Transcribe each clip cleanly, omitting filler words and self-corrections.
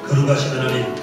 거룩하신 하나님,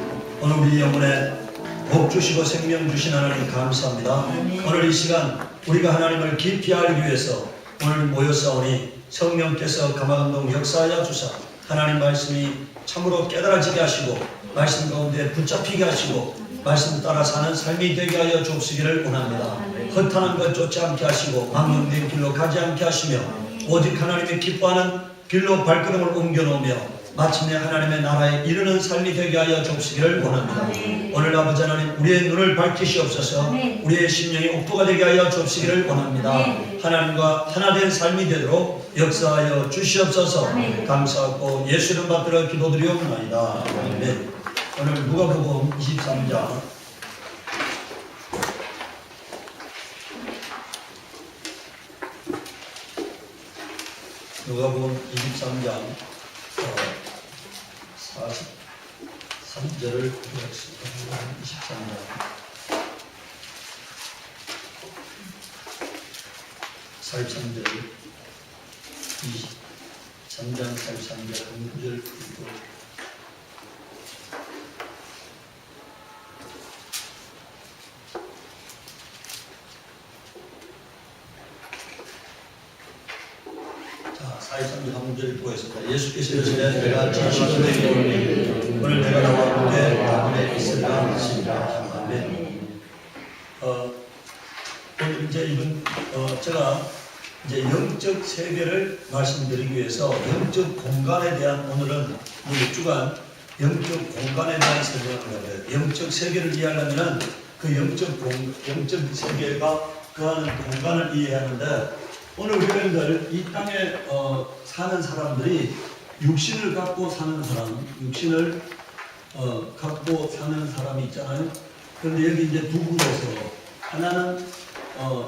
오늘 우리 영혼에 복 주시고 생명 주신 하나님 감사합니다. 오늘 이 시간 우리가 하나님을 깊이 알기 위해서 오늘 모였사오니 성령께서 감화감동 역사하여 주사 하나님 말씀이 참으로 깨달아지게 하시고 말씀 가운데 붙잡히게 하시고 말씀 따라 사는 삶이 되게 하여 주시기를 원합니다. 허탄한 것 쫓지 않게 하시고 망령된 길로 가지 않게 하시며 오직 하나님의 기뻐하는 길로 발걸음을 옮겨놓으며 마침내 하나님의 나라에 이르는 삶이 되게 하여 주시기를 원합니다. 오늘 아버지 하나님 우리의 눈을 밝히시옵소서. 우리의 심령이 옥토가 되게 하여 주시기를 원합니다. 하나님과 하나된 삶이 되도록 역사하여 주시옵소서. 감사하고 예수 이름 받들어 기도드리옵나이다. 아멘. 오늘 누가복음 23장 누가복음 23장 43절을 보겠습니다. 43절 23장 43절 한 구절 읽고 자, 43절 한 구절 읽고 있습니다. 예수께서 이르시되 내가 진실로 오늘 내가 나와 함께 나만에 있으리라 하시니라. 아멘. 오늘 이제 이번 제가 이제 영적 세계를 말씀드리기 위해서 영적 공간에 대한 오늘은 6주간 영적 공간에 대한 설명을 해요. 영적 세계를 이해하려면 그 영적 세계가 그하는 공간을 이해하는데 오늘 우리들 이 땅에 사는 사람들이 육신을 갖고 사는 사람, 육신을 갖고 사는 사람이 있잖아요. 그런데 여기 이제 두 군데서 하나는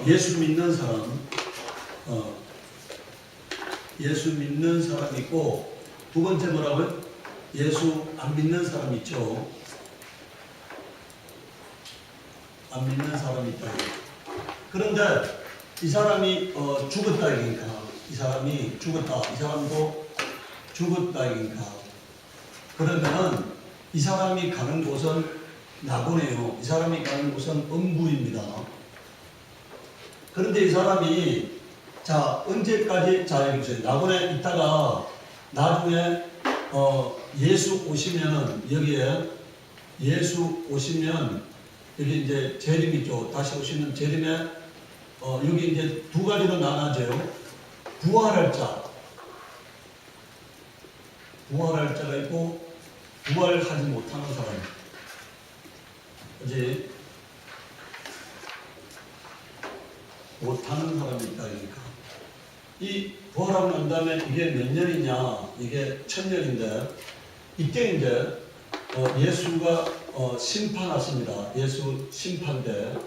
예수 믿는 사람, 예수 믿는 사람이 있고 두 번째 뭐라고요? 예수 안 믿는 사람이 있죠. 안 믿는 사람이 있다. 그런데 이 사람이 죽었다 이니까 이 사람이 죽었다. 이 사람도 죽었다 이니까 그러면은 이 사람이 가는 곳은 낙원이에요. 이 사람이 가는 곳은 음부입니다. 그런데 이 사람이 자 언제까지 자 여기 보세요. 낙원에 있다가 나중에 예수 오시면은 여기에 예수 오시면 여기 이제 재림 있죠. 다시 오시는 재림에 여기 이제 두 가지로 나눠져요. 부활할 자, 부활할 자가 있고 부활하지 못하는 사람. 이제 못하는 사람이 있다 그러니까 이 부활하고 난 다음에 이게 몇 년이냐? 이게 1000년인데 이때 이제 예수가 심판하십니다. 예수 심판대.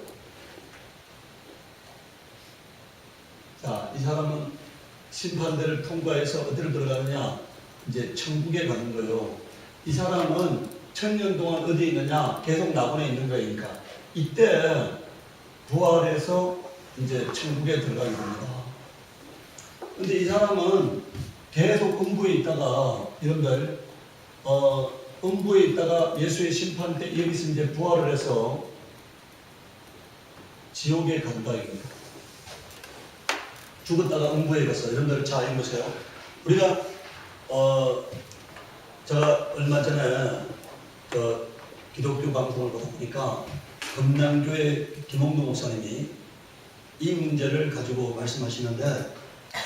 자, 이 사람은 심판대를 통과해서 어디로 들어가느냐? 이제 천국에 가는 거예요. 이 사람은 1000년 동안 어디에 있느냐? 계속 낙원에 있는 거니까 이때 부활해서 이제 천국에 들어가게 됩니다. 근데 이 사람은 계속 음부에 있다가 여러분들 음부에 있다가 예수의 심판 때 여기서 이제 부활을 해서 지옥에 간다 이겁니다. 죽었다가 음부에 가서 여러분들 자 읽으세요. 우리가 제가 얼마 전에 기독교 방송을 보다 보니까 금남교회 김홍도 목사님이 이 문제를 가지고 말씀하시는데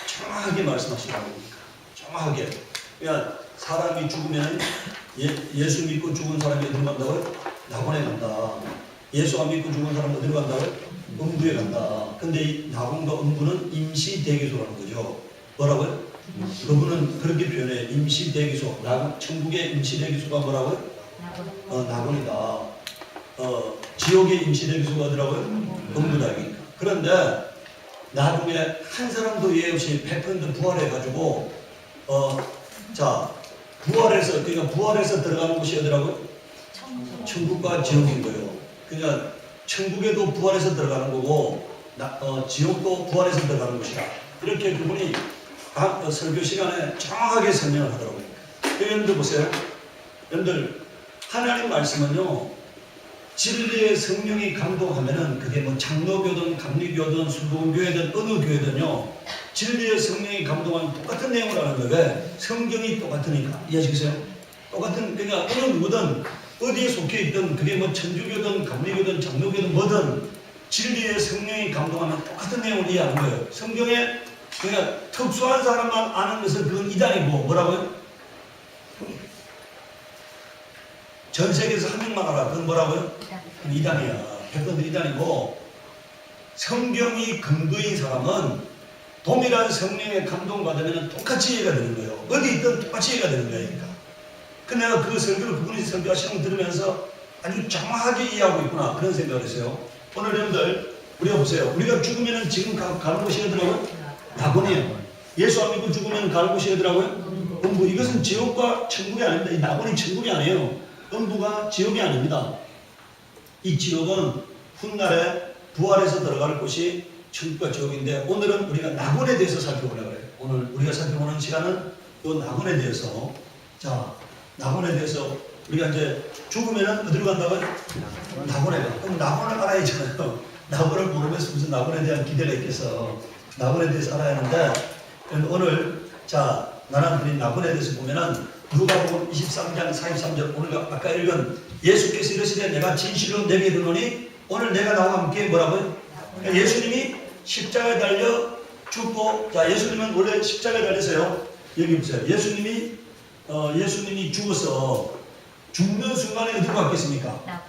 정확하게 말씀하시라고 합니다. 정확하게. 그러니까 사람이 죽으면 예수 믿고 죽은 사람이 어디로 간다고요? 낙원에 간다. 예수 안 믿고 죽은 사람은 어디로 간다고요? 음부에 간다. 근데 이 낙원과 음부는 임시대기소라는 거죠. 뭐라고요? 그분은 그렇게 표현해요. 임시대기소. 천국의 임시대기소가 뭐라고요? 낙원이다. 지옥의 임시대기소가 어디라고요? 음부다. 그런데 나중에 한 사람도 예외 없이 100% 부활해가지고 자 부활해서 그러니까 부활해서 들어가는 곳이 어디라고요? 천국과 지옥인 거예요. 그러니까 천국에도 부활해서 들어가는 거고 지옥도 부활해서 들어가는 것이다. 이렇게 그분이 설교 시간에 정확하게 설명을 하더라고요. 여러분들 보세요. 여러분들 하나님 말씀은요, 진리의 성령이 감동하면은 그게 뭐 장로교든 감리교든 순복음교회든 어느 교회든요, 진리의 성령이 감동하면 똑같은 내용을 하는 거예요. 왜? 성경이 똑같으니까. 이해하시겠어요? 똑같은, 그러니까 어느 누구든 어디에 속해 있든 그게 뭐 천주교든 감리교든 장로교든 뭐든 진리의 성령이 감동하면 똑같은 내용을 이해하는 거예요. 성경에 그러니까 특수한 사람만 아는 것은 그건 이단이고, 뭐라고요? 전 세계에서 한 명만 알아. 그건 뭐라고요? 이단이야. 100% 이단이고, 성경이 근거인 사람은 동일한 성령의 감동받으면 똑같이 이해가 되는 거예요. 어디 있든 똑같이 이해가 되는 거예요. 그러니까. 근데 내가 그 설교를 그분이 설교하시는 거 들으면서 아주 정확하게 이해하고 있구나, 그런 생각을 했어요. 오늘 여러분들 우리가 보세요. 우리가 죽으면 지금 가는 곳이 어디라고요? 낙원이에요. 예수 안 믿고 죽으면 가는 곳이 어디라고요? 음부. 이것은 지옥과 천국이 아닙니다. 이 낙원이 천국이 아니에요. 음부가 지옥이 아닙니다. 이 지옥은 훗날에 부활해서 들어갈 곳이 천국과 지옥인데, 오늘은 우리가 낙원에 대해서 살펴보려고 해요. 오늘 우리가 살펴보는 시간은 이 낙원에 대해서, 자, 낙원에 대해서 우리가 이제 죽으면 어디로 간다고요? 낙원에 가. 그럼 낙원을 알아야잖아요. 낙원을 모르면서 무슨 낙원에 대한 기대가 있겠어. 낙원에 대해서 알아야 하는데, 오늘 자, 나는 낙원에 대해서 보면은 누가복음 23장 43절, 오늘 아까 읽은 예수께서 이르시되 내가 진실로 내게 이르노니 오늘 내가 나와 함께 뭐라고요? 그러니까 예수님이 십자가에 달려 죽고, 자, 예수님은 원래 십자가에 달려서요, 여기 보세요. 예수님이 죽어서 죽는 순간에 어디로 갔겠습니까?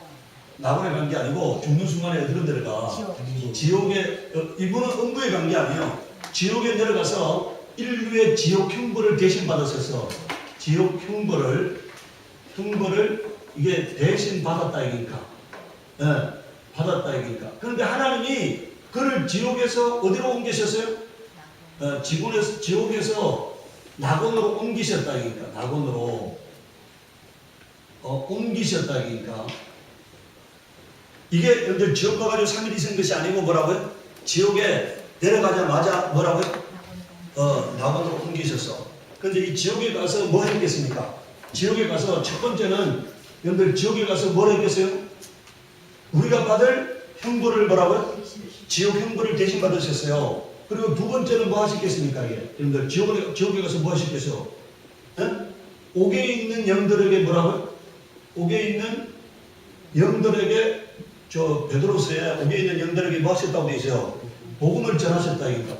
낙원에 간 게 아니고 죽는 순간에 어디로 내려가? 지옥에. 이분은 음부에 간 게 아니에요. 지옥에 내려가서 인류의 지옥 형벌을 대신 받았어서 지옥 형벌을 이게 대신 받았다 이니까. 네, 받았다 이니까. 그런데 하나님이 그를 지옥에서 어디로 옮기셨어요? 지옥에서 낙원으로 옮기셨다 이니까. 낙원으로 옮기셨다 이니까. 이게 여러분들 지옥 가가지고 3일 있은 것이 아니고 뭐라고요? 지옥에 내려가자마자 뭐라고요? 낙원으로 옮기셨어. 근데 이 지옥에 가서 뭐 했겠습니까? 지옥에 가서 첫 번째는 여러분들 지옥에 가서 뭘 했겠어요? 우리가 받을 형벌을 뭐라고요? 지옥 형벌을 대신 받으셨어요. 그리고 두 번째는 뭐 하시겠습니까? 여러분들 지옥에 가서 뭐 하시겠어요? 옥에 있는 영들에게 뭐라고요? 옥에 있는 영들에게, 저 베드로서에 옥에 있는 영들에게 뭐 하셨다고 되어 있어요? 복음을 전하셨다 이니까.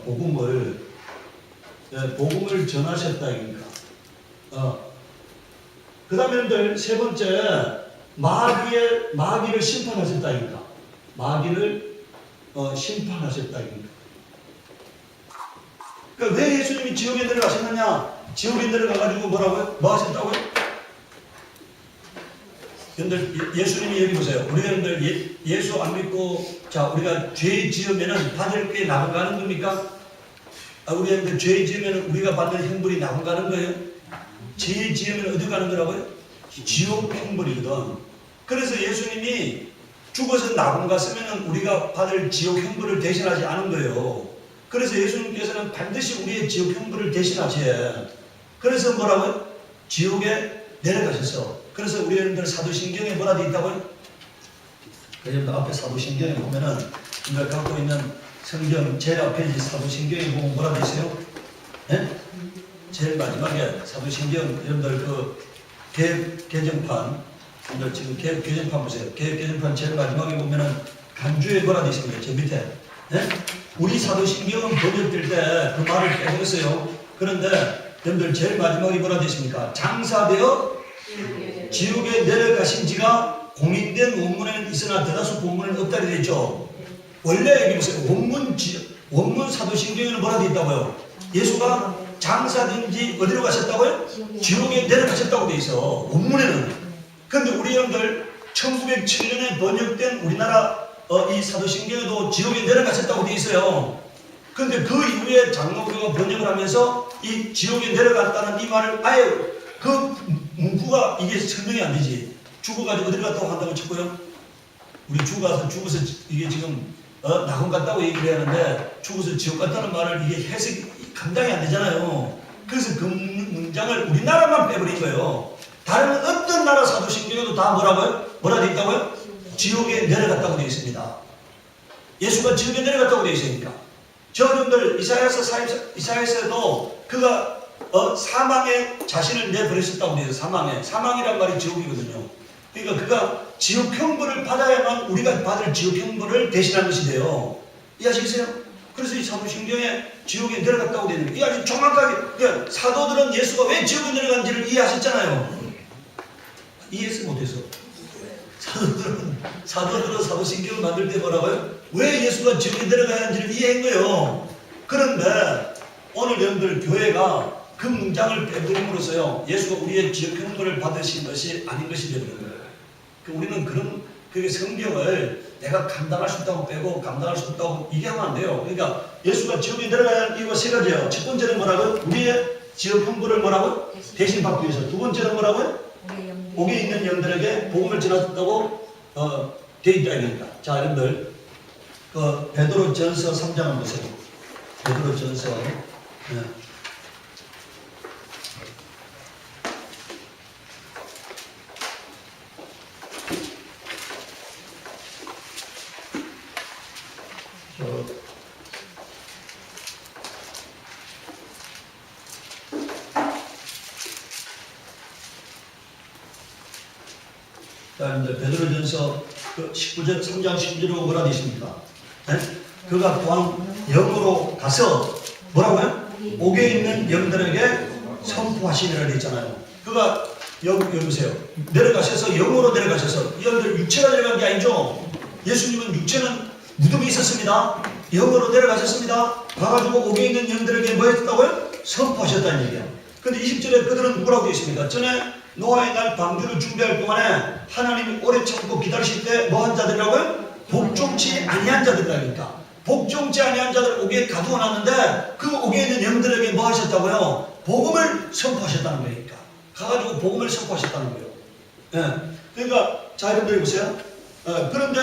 복음을 전하셨다 이니까. 그 다음에 여러분들 세 번째, 마귀를 심판하셨다 이니까. 마귀를 심판하셨다 이니까. 그러니까 왜 예수님이 지옥에 내려가셨느냐? 지옥에 내려가가지고 뭐라고요? 뭐 하셨다고요? 여러분들 예수님이 여기 보세요. 우리가 여러분들 예수 안 믿고, 자, 우리가 죄 지으면은 받을 게 낙원 가는 겁니까? 우리 여러분들 죄 지으면 우리가 받는 형벌이 낙원 가는 거예요? 죄 지으면 어디 가는 거라고요? 지옥 형벌이거든. 그래서 예수님이 죽어서 낙원 갔으면 우리가 받을 지옥 형벌을 대신하지 않은 거예요. 그래서 예수님께서는 반드시 우리의 지옥 형벌을 대신하셔야. 그래서 뭐라고요? 지옥에 내려가셔서. 그래서 우리 여러분들 사도신경에 뭐라 되어 있다고요? 여러분들 앞에 사도신경에 보면은 우리가 갖고 있는 성경 제일 앞에 사도신경에 보면 뭐라 되어 있어요? 네? 제일 마지막에 사도신경, 여러분들 그 개정판, 여러분들 지금 개정판 보세요. 개정판 제일 마지막에 보면은 간주에 뭐라 되어 있습니까? 저 밑에. 네? 우리 사도신경은 번역될 때 그 말을 빼먹었어요. 그런데 여러분들 제일 마지막에 뭐라 되어 있습니까? 장사되어 지옥에 내려가신 지가 공인된 원문에는 있으나 대다수 본문에는 없다 되어 있죠. 원래 여기 보세요. 원문 사도신경에는 뭐라 되어 있다고요? 예수가 장사된 지 어디로 가셨다고요? 지옥에 내려가셨다고 되어 있어. 원문에는. 그런데 우리 형들 1907년에 번역된 우리나라 이 사도신경에도 지옥에 내려가셨다고 되어 있어요. 그런데 그 이후에 장로교가 번역을 하면서 이 지옥에 내려갔다는 이 말을 아예 그 문구가 이게 설명이 안 되지. 죽어가지고 어디로 갔다고 한다고 쳤고요? 우리 죽어서 이게 지금 낙원 같다고 얘기를 하는데 죽어서 지옥 같다는 말을 이게 해석이 감당이 안 되잖아요. 그래서 그 문장을 우리나라만 빼버린 거예요. 다른 어떤 나라 사도신경에도 다 뭐라고요? 뭐라 되어 있다고요? 지옥에 내려갔다고 되어 있습니다. 예수가 지옥에 내려갔다고 되어 있으니까. 여러분들 이사야서에도 그가 사망에 자신을 내버렸었다고 되어 있어요. 사망이란 말이 지옥이거든요. 그러니까 그가 지옥 형벌을 받아야만 우리가 받을 지옥 형벌을 대신한 것이 돼요. 이해하시겠어요? 그래서 이 사도신경에 지옥에 내려갔다고 되어 있는 거예요. 이 아주 정확하게 그러니까 사도들은 예수가 왜 지옥에 내려간지를 이해하셨잖아요. 이해했어 못해서? 사도들은 사도신경을 만들 때 뭐라고요? 왜 예수가 지옥에 내려가야 하는지를 이해한 거예요. 그런데 오늘 여러분들 교회가 그 문장을 빼버림으로써요 예수가 우리의 지옥 형벌을 받으신 것이 아닌 것이 되는 거예요. 우리는 그게 성경을 내가 감당할 수 있다고 빼고 감당할 수 없다고 얘기하면 안 돼요. 그러니까 예수가 지옥에 내려가야 하는 이유가 세 가지예요. 첫 번째는 뭐라고요? 우리의 지옥 형벌을 뭐라고요? 대신 받기 위해서. 두 번째는 뭐라고요? 옥에 있는 영들에게 복음을 전하셨다고 되어 있다 이겁니다. 자, 여러분들 베드로전서 3장을 보세요. 베드로전서 베드로전서 19절 3장 19절에 뭐라 되어 있습니까? 네? 그가 또한 영으로 가서 뭐라고요? 옥에 있는 영들에게 선포하시니라 되어 있잖아요. 그가 여기 보세요. 내려가셔서 영으로 내려가셔서 여러분들 육체가 내려간 게 아니죠. 예수님은 육체는 무덤이 있었습니다. 영으로 내려가셨습니다. 가가지고 옥에 있는 영들에게 뭐 했다고요? 선포하셨다는 얘기예요. 근데 20절에 그들은 누구라고 되어 있습니까? 전에 노아의 날 방주를 준비할 동안에 하나님이 오래 참고 기다리실 때 뭐 한 자들이라고요? 복종치 아니한 자들이라니까. 복종치 아니한 자들 옥에 가두어 놨는데 그 옥에 있는 영들에게 뭐 하셨다고요? 복음을 선포하셨다는 거니까. 가가지고 복음을 선포하셨다는 거예요. 예. 그러니까 자 여러분들 보세요. 그런데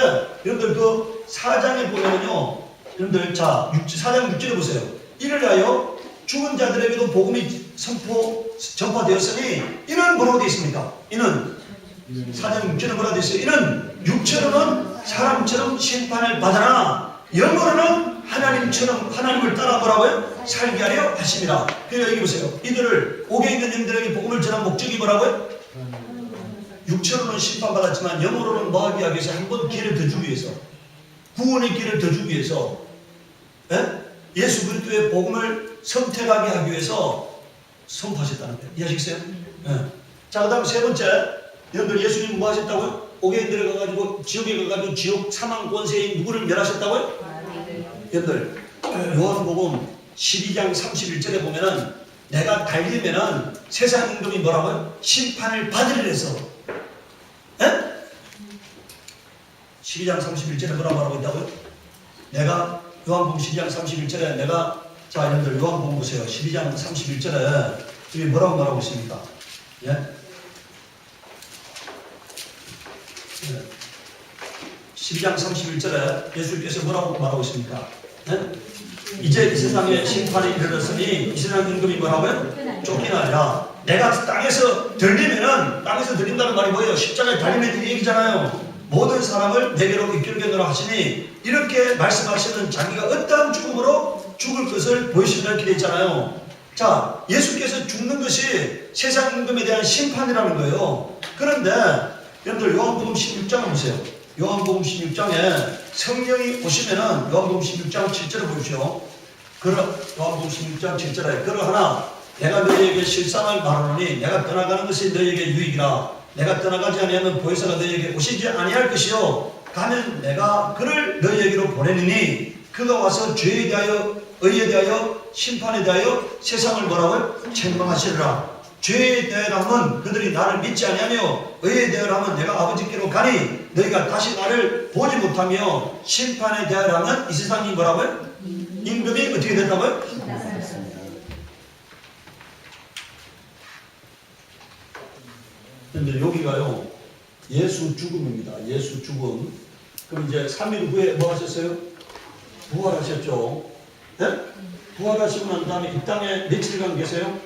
여러분들 그 4장에 보면요. 여러분들 자 4장 6절에 보세요. 이를 하여 죽은 자들에게도 복음이 전파되었으니 이는 뭐라고 되어 있습니까? 이는 4장 6절에 뭐라고 되어 있어요? 이는 육체로는 사람처럼 심판을 받으나 영으로는 하나님을 따라 뭐라고요? 살게 하려 하십니다. 그러니까 여기 보세요. 이들을 옥에 있는 영들에게 복음을 전한 목적이 뭐라고요? 육체로는 심판받았지만 영으로는 뭐하기 위해서 한 번 기회를 더 주기 위해서 구원의 기회를 더 주기 위해서 예수 그리스도의 복음을 선택하게 하기 위해서 선포하셨다는 거예요. 이해하시겠어요? 자, 그 다음 세 번째 여러분들 예수님 뭐 하셨다고요? 옥에 들어가가지고 지옥에 가가지고 지옥 사망 권세인 누구를 멸하셨다고요? 여러분들 요한복음 12장 31절에 보면은 내가 달리면은 세상 임금이 뭐라고요? 심판을 받으리라 해서 12장 31절에 뭐라고 하고 있다고요? 내가 요한복음 12장 31절에 내가 자 여러분들 요한복음 보세요. 12장 31절에 여기 뭐라고 말하고 있습니까? 예? 12장 31절에 예수님께서 뭐라고 말하고 있습니까? 예? 이제 이 세상에 심판이 이르렀으니 이 세상 임금이 뭐라고요? 쫓기나니라. 내가 땅에서 들린다는 말이 뭐예요? 십자가에 달리는 얘기잖아요. 모든 사람을 내게로 이끌겠노라 하시니 이렇게 말씀하시는 자기가 어떠한 죽음으로 죽을 것을 보이신다 이렇게 되어 있잖아요. 자, 예수께서 죽는 것이 세상 임금에 대한 심판이라는 거예요. 그런데 여러분들 요한복음 16장을 보세요. 요한복음 16장에 성령이 오시면은 요한복음 16장 7절을 보십시오. 요한복음 16장 7절에 그러하나 내가 너희에게 실상을 말하노니 내가 떠나가는 것이 너희에게 유익이라. 내가 떠나가지 아니하면 보혜사가 너희에게 오시지 아니할 것이요 가면 내가 그를 너희에게로 보내느니 그가 와서 죄에 대하여 의에 대하여 심판에 대하여 세상을 뭐라고요? 책망하시리라. 죄에 대하여는 그들이 나를 믿지 아니하며 의에 대하여는 내가 아버지께로 가니 너희가 다시 나를 보지 못하며 심판에 대하여는 이 세상이 뭐라고요? 임금이 어떻게 된다고요? 근데 여기가요 예수 죽음입니다. 예수 죽음. 그럼 이제 3일 후에 뭐 하셨어요? 부활하셨죠. 네? 부활하시고 난 다음에 이 땅에 며칠간 계세요?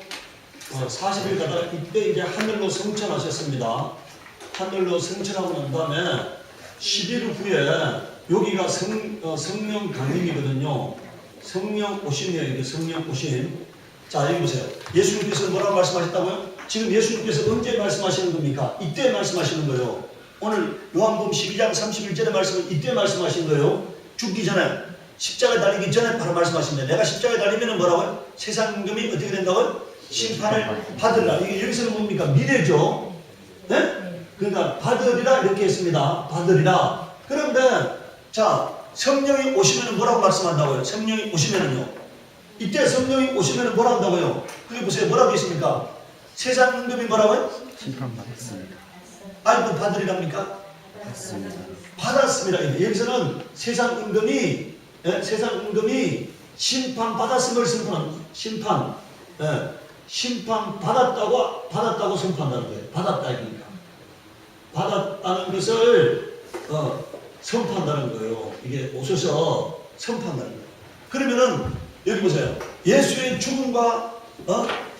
40일 가다가 이때 이제 하늘로 승천하셨습니다. 하늘로 승천하고 난 다음에 11일 후에 여기가 성령 강림이거든요. 성령 오심이에요. 이게 성령 오심. 자, 여기 보세요. 예수님께서 뭐라고 말씀하셨다고요? 지금 예수님께서 언제 말씀하시는 겁니까? 이때 말씀하시는 거예요. 오늘 요한복음 12장 31절의 말씀은 이때 말씀하신 거예요. 죽기 전에, 십자가에 달리기 전에 바로 말씀하십니다. 내가 십자가에 달리면 뭐라고요? 세상 임금이 어떻게 된다고요? 심판을 받으리라. 이게 여기서는 뭡니까? 미래죠. 네? 그러니까 받으리라 이렇게 했습니다. 받으리라. 그런데 자, 성령이 오시면 뭐라고 말씀한다고요? 성령이 오시면은요. 이때 성령이 오시면 뭐라 한다고요? 그게 보세요. 뭐라고 했습니까? 세상 임금이 뭐라고요? 심판받았습니다. 아이고 받으리랍니까? 받았습니다. 여기서는 세상 임금이 심판 받았음을 선포하는 심판 심판 받았다고 선포한다는 거예요. 받았다 이거니까 받았다는 것을 선포한다는 거예요. 이게 오셔서 선포한다는 거예요. 그러면은 여기 보세요. 예수의 죽음과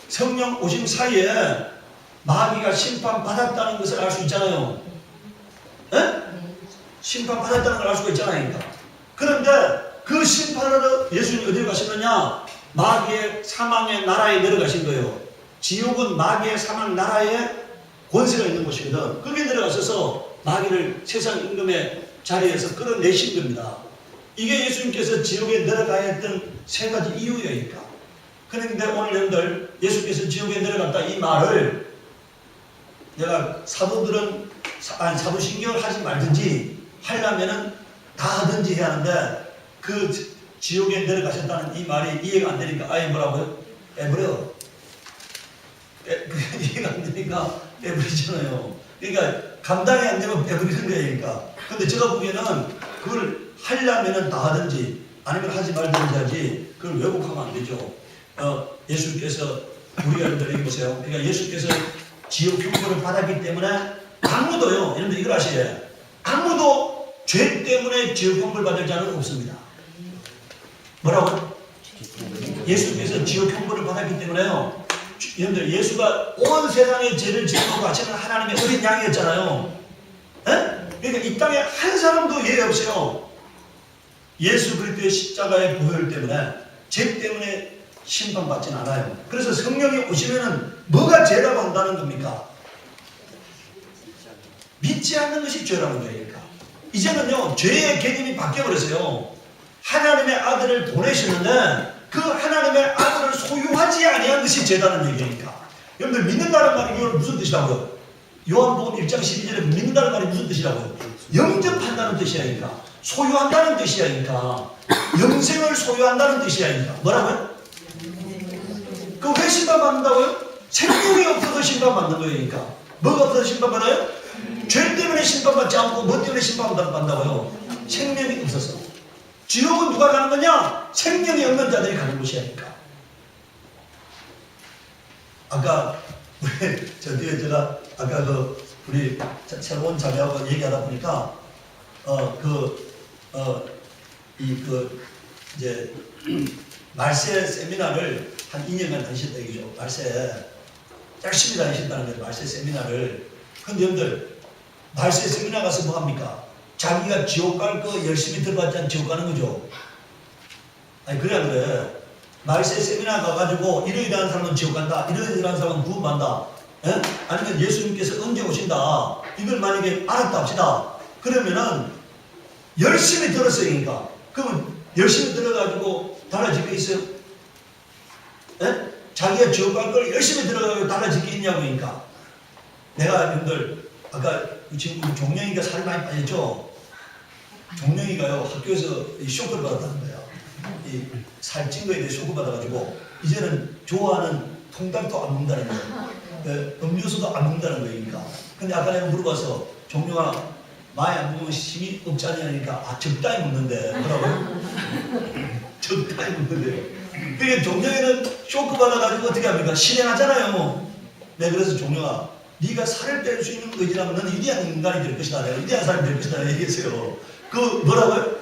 성령 오심 사이에 마귀가 심판받았다는 것을 알 수 있잖아요. 에? 심판받았다는 걸 알 수가 있잖아요. 그런데 그 심판으로 예수님이 어디로 가셨느냐? 마귀의 사망의 나라에 내려가신 거예요. 지옥은 마귀의 사망 나라에 권세가 있는 곳이거든. 거기에 내려가셔서 마귀를 세상 임금의 자리에서 끌어내신 겁니다. 이게 예수님께서 지옥에 내려가야 했던 세 가지 이유여니까. 그런데 오늘 여러분들 예수께서 지옥에 내려갔다 이 말을 내가 사도신경을 하지 말든지 하려면은 다 하든지 해야 하는데 그 지옥에 내려가셨다는 이 말이 이해가 안 되니까 아예 뭐라고요? 빼버려. 이해가 안 되니까 빼버리잖아요. 그러니까 감당이 안 되면 빼버리는 거예요. 그러니까. 근데 제가 보기에는 그걸 하려면은 다 하든지 아니면 하지 말든지 하지 그걸 왜곡하면 안 되죠. 예수께서 우리가 여러분들 보세요. 그러니까 예수께서 지옥 형벌을 받았기 때문에 아무도요. 여러분들 이걸 아셔야 해요. 아무도 죄 때문에 지옥 형벌 받을 자는 없습니다. 뭐라고? 예수께서 지옥 형벌을 받았기 때문에요. 여러분들 예수가 온 세상의 죄를 지고 바치는 하나님의 어린 양이었잖아요. 에? 그러니까 이 땅에 한 사람도 예외 없어요. 예수 그리스도의 십자가의 보혈 때문에 죄 때문에 심판받지는 않아요. 그래서 성령이 오시면은 뭐가 죄라고 한다는 겁니까? 믿지 않는 것이 죄라는 거니까. 이제는요 죄의 개념이 바뀌어버렸어요. 하나님의 아들을 보내시는데 그 하나님의 아들을 소유하지 아니한 것이 죄라는 얘기니까. 여러분들 믿는다는 말이 이건 무슨 뜻이라고요? 요한복음 1장 12절에 믿는다는 말이 무슨 뜻이라고요? 영접한다는 뜻이야니까. 소유한다는 뜻이야니까. 영생을 소유한다는 뜻이야니까. 뭐라고요? 그럼 왜 심판받는다고요? 생명이 없어서 심판받는 거니까. 뭐가 없어서 심판받아요? 죄 때문에 심판받지 않고 뭐 때문에 심판받는다고요? 생명이 없어서. 지옥은 누가 가는 거냐? 생명이 없는 자들이 가는 곳이니까. 아까 우리 저 뒤에 제가 아까 우리 새로운 자매하고 얘기하다 보니까 이제 말세 세미나를 한 2년간 다니셨다 얘기죠. 말세 열심히 다니셨다는 거예요. 말세 세미나를. 근데 여러분들 말세 세미나 가서 뭐 합니까? 자기가 지옥 갈 거 열심히 들어봤지 않 지옥 가는 거죠. 아니 그래 안 그래? 말세 세미나 가가지고 이러이러한 사람은 지옥 간다. 이러이러한 사람은 구원받는다. 예? 아니면 예수님께서 언제 오신다. 이걸 만약에 알았다 합시다. 그러면은 열심히 들었으니까. 그러면 열심히 들어가지고 달라질 게 있어요? 예? 자기가 지옥 갈 걸 열심히 들어가지고 달라질 게 있냐고 그러니까. 내가 여러분들 아까 지금 우리 종영이가 살이 많이 빠졌죠? 종영이가요 학교에서 쇼크를 받았다는 거예요. 이 살찐 거에 대해 쇼크 받아가지고 이제는 좋아하는 통닭도 안 먹는다는 거예요. 음료수도 안 먹는다는 거니까. 근데 아까 내가 물어봐서 종영아 많이 안 먹으면 힘이 없지 않냐니까 아 적당히 먹는데 뭐라고요? 적당히 먹는데요. 그러니까 종영이는 쇼크 받아가지고 어떻게 합니까? 실행하잖아요. 네 그래서 종영아 네가 살을 뺄 수 있는 의지라면 너는 위대한 인간이 될 것이다. 내가 위대한 사람이 될 것이다. 얘기했어요. 그 뭐라고요?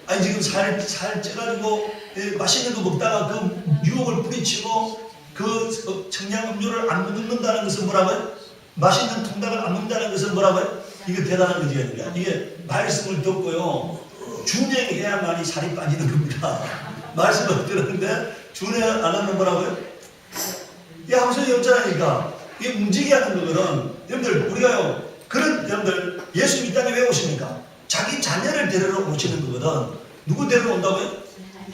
아니 지금 살 쪄가지고 맛있는 거 먹다가 그 유혹을 뿌리치고 그 청량음료를 안 먹는다는 것은 뭐라고요? 맛있는 통닭을 안 먹는다는 것은 뭐라고요? 이거 대단한 거지. 이게 말씀을 듣고요 준행해야만이 살이 빠지는 겁니다. 말씀을 들었는데 준행 안 하면 뭐라고요? 이게 아무 소용이 없잖아니까. 이게 움직여야 하는 거거든. 여러분들 우리가요 그런 여러분들 예수 이 땅에 왜 오십니까? 자기 자녀를 데리러 오시는 거거든. 누구 데리러 온다고요?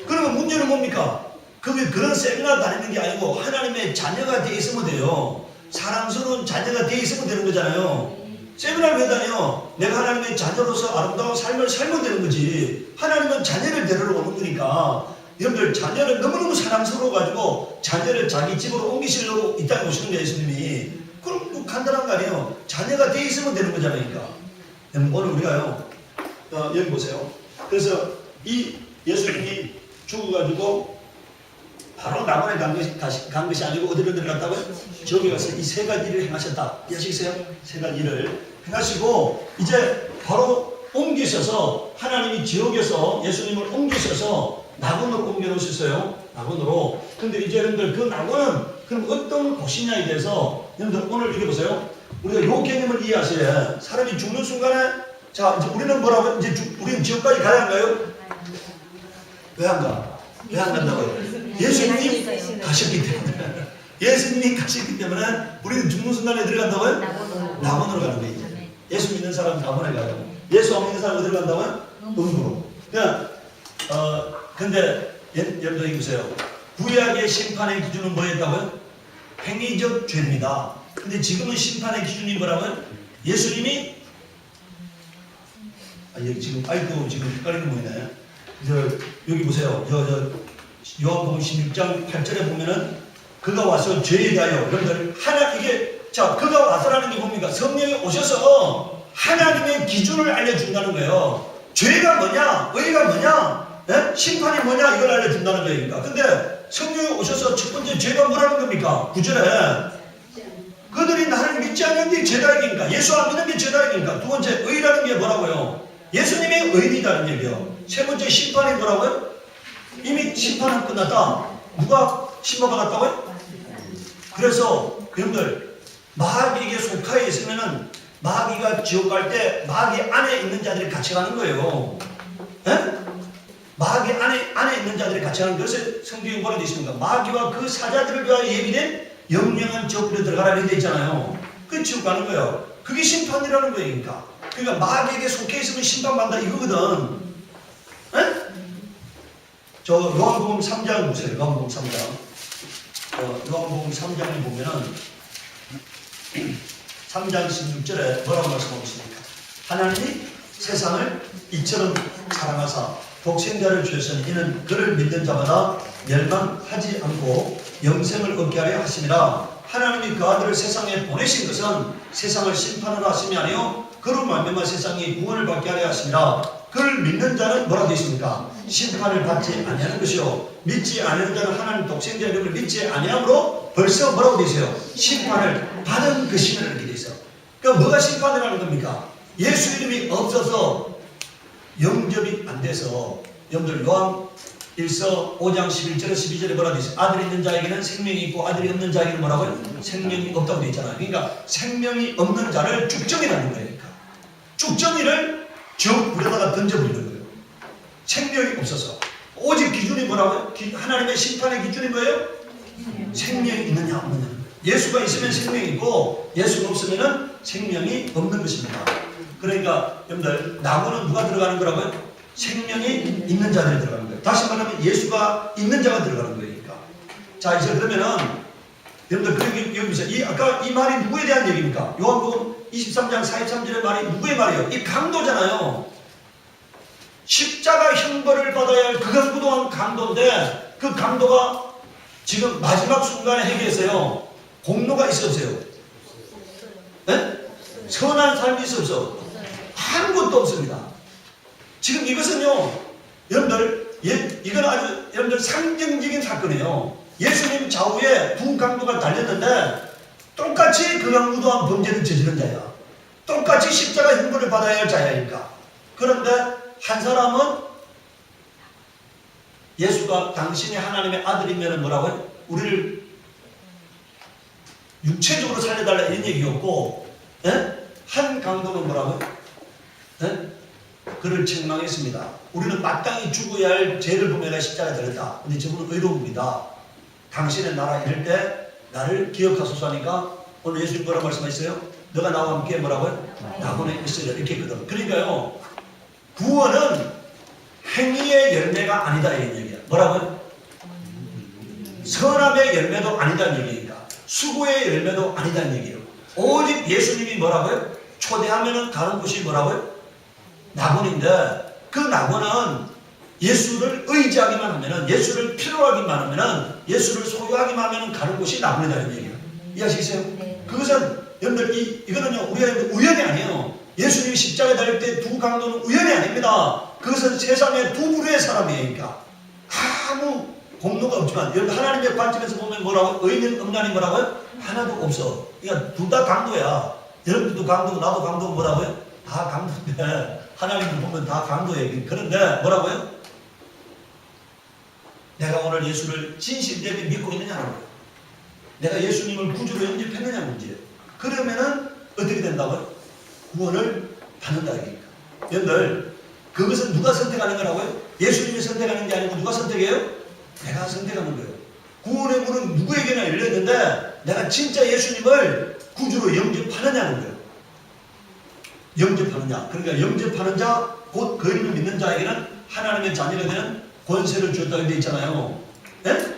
그러면 문제는 뭡니까? 그런 세미나 다니는 게 아니고 하나님의 자녀가 돼 있으면 돼요. 사랑스러운 자녀가 돼 있으면 되는 거잖아요. 세미나를 왜 다녀? 내가 하나님의 자녀로서 아름다운 삶을 살면 되는 거지. 하나님은 자녀를 데리러 오는 거니까 여러분들 자녀를 너무너무 사랑스러워가지고 자녀를 자기 집으로 옮기시려고 이 땅에 오시는 거예요. 예수님이. 그럼 뭐 간단한 거 아니에요. 자녀가 돼 있으면 되는 거잖아요. 그러니까. 오늘 우리가요 여기 보세요. 그래서 이 예수님이 죽어가지고 바로 남원에 간 것이 아니고 어디로 들어갔다고요? 저기 가서 이 세 가지 일을 행하셨다. 이해하시겠어요? 세 가지 일을 행하시고 이제 바로 옮기셔서 하나님이 지옥에서 예수님을 옮기셔서 낙원으로 옮겨놓으셨어요. 낙원으로. 근데 이제 여러분들 그 낙원은 그럼 어떤 곳이냐에 대해서 여러분들 오늘 이렇게 보세요. 우리가 요 개념을 이해하셔야 사람이 죽는 순간에 자 이제 우리는 뭐라고 이제 우리는 지옥까지 가야 한가요? 왜 안 가? 왜 안 간다고요? 예수님이 가셨기 때문에. 예수님이 가셨기 때문에 우리는 죽는 순간에 들어간다고요? 낙원으로 가는 거예요. 예수 믿는 사람은 낙원에 가요. 예수 안 믿는 사람은 어디로 간다고요? 음부로. 그냥 근데 여러분들 보세요. 구약의 심판의 기준은 뭐였다고요? 행위적 죄입니다. 근데 지금은 심판의 기준이 뭐라고요? 예수님이 여기 지금 아이고 지금 헷갈리는 모이네. 여기 보세요. 요한복음 16장 8절에 보면은 그가 와서 죄에 대하여 여러분들 자 그가 와서라는 게 뭡니까? 성령이 오셔서 하나님의 기준을 알려준다는 거예요. 죄가 뭐냐? 의가 뭐냐? 네? 심판이 뭐냐? 이걸 알려준다는 거니까. 근데 성령이 오셔서 첫 번째 죄가 뭐라는 겁니까? 9절에 그들이 나를 믿지 않는 게 죄다 이기니까 예수 안 믿는 게 죄다 이기니까. 두 번째 의라는 게 뭐라고요? 예수님이 의인이다는 얘기예요. 세 번째 심판이 뭐라고요? 이미 심판은 끝났다. 누가 심판받았다고요? 그래서 여러분들 마귀에게 속하여 있으면은 마귀가 지옥 갈 때 마귀 안에 있는 자들이 같이 가는 거예요. 에? 마귀 안에 있는 자들이 같이 가는 것을 성경에 뭐라 되어 있습니까? 마귀와 그 사자들을 위하여 예비된 영영한 지옥으로 들어가라고 되어 있잖아요. 그 지옥 가는 거예요. 그게 심판이라는 거니까. 그러니까 마귀에게 속해 있으면 심판받는다 이거거든. 에? 저 요한복음 3장 보세요. 요한복음 3장. 요한복음 3장에 보면은 3장 16절에 뭐라고 말씀하고 있습니까? 하나님이 세상을 이처럼 사랑하사 독생자를 주셨으니 이는 그를 믿는 자마다 멸망하지 않고 영생을 얻게 하려 하심이라. 하나님이 그 아들을 세상에 보내신 것은 세상을 심판하러 하심이 아니요 그로 말미암아 세상이 구원을 받게 하려 하심이라. 그를 믿는 자는 뭐라고 되어 있습니까? 심판을 받지 아니하는 것이요 믿지 아니하는 자는 하나님 독생자 이름을 믿지 아니함으로 벌써 뭐라고 되어 있어요? 심판을 받은 것이면 이렇게 되어 있어요. 그러니까 뭐가 심판이라는 겁니까? 예수 이름이 없어서 영접이 안 돼서 여러분들 요한 1서 5장 11절에 12절에 뭐라고 되어 있어요? 아들이 있는 자에게는 생명이 있고 아들이 없는 자에게는 뭐라고요? 생명이 없다고 되어 있잖아요. 그러니까 생명이 없는 자를 쭉정이라는 거예요. 그러니까 쭉정이를 지옥 불에다가 던져버리는 거예요. 생명이 없어서. 오직 기준이 뭐라고요? 하나님의 심판의 기준이 뭐예요? 생명이 있느냐 없느냐. 예수가 있으면 생명이 있고 예수가 없으면 생명이 없는 것입니다. 그러니까 여러분들 낙원은 누가 들어가는 거라고요? 생명이 있는 자들이 들어가는 거예요. 다시 말하면 예수가 있는 자가 들어가는 거니까. 자 이제 그러면은 여러분들 여기서 아까 이 말이 누구에 대한 얘기입니까? 요한복음 23장 43절의 말이 누구의 말이에요? 이 강도잖아요. 십자가 형벌을 받아야 할 그것부동한 강도인데 그 강도가 지금 마지막 순간에 회개했어요. 공로가 있어 없어요? 네? 선한 삶이 있어 없어? 아무것도 없습니다. 지금 이것은요 여러분들 이건 아주 여러분들 상징적인 사건이에요. 예수님 좌우에 두 강도가 달렸는데 똑같이 그 강무도한 범죄를 저지른 자야. 똑같이 십자가 형벌을 받아야 할 자야니까. 그런데 한 사람은 예수가 당신이 하나님의 아들이면 뭐라고요? 우리를 육체적으로 살려달라 이런 얘기였고, 예? 한 강도는 뭐라고요? 예? 그를 책망했습니다. 우리는 마땅히 죽어야 할 죄를 보며 내가 십자가에 달렸다. 근데 저분은 의로웁니다. 당신의 나라 이럴 때 나를 기억하소서 하니까 오늘 예수님 뭐라고 말씀하셨어요? 너가 나와 함께 뭐라고요? 낙원에 있으라 이렇게 했거든. 그러니까요, 구원은 행위의 열매가 아니다 이런 얘기야. 뭐라고요? 선함의 열매도 아니다는 얘기니까 수고의 열매도 아니다는 얘기예요. 오직 예수님이 뭐라고요? 초대하면은 가는 곳이 뭐라고요? 낙원인데 그 낙원은 예수를 의지하기만 하면은, 예수를 필요로 하기만 하면은, 예수를 소유하기만 하면은 가는 곳이 낙원이다는 얘기예요. 이해하시겠어요? 네. 그것은 여러분들 이거는요 우리가 우연이 아니에요. 예수님이 십자가에 달릴 때 두 강도는 우연이 아닙니다. 그것은 세상의 두 부류의 사람이니까 아무 공로가 없지만, 여러분 하나님의 관점에서 보면 뭐라고? 의인 음란이 뭐라고요? 하나도 없어. 그러니까 둘 다 강도야. 여러분도 강도고 나도 강도고 뭐라고요? 다 강도인데 하나님을 보면 다 강도예요. 그런데 뭐라고요? 내가 오늘 예수를 진실되게 믿고 있느냐는 거예요. 내가 예수님을 구주로 영접했느냐 문제예요. 그러면은 어떻게 된다고요? 구원을 받는다 이니까. 여러분들 그것은 누가 선택하는 거라고요? 예수님이 선택하는 게 아니고 누가 선택해요? 내가 선택하는 거예요. 구원의 문은 누구에게나 열렸는데 내가 진짜 예수님을 구주로 영접하느냐는 거예요. 영접하느냐. 그러니까 영접하는 자, 곧 그 이름을 믿는 자에게는 하나님의 자녀가 되는 권세를 주었다고 되어 있잖아요. 예?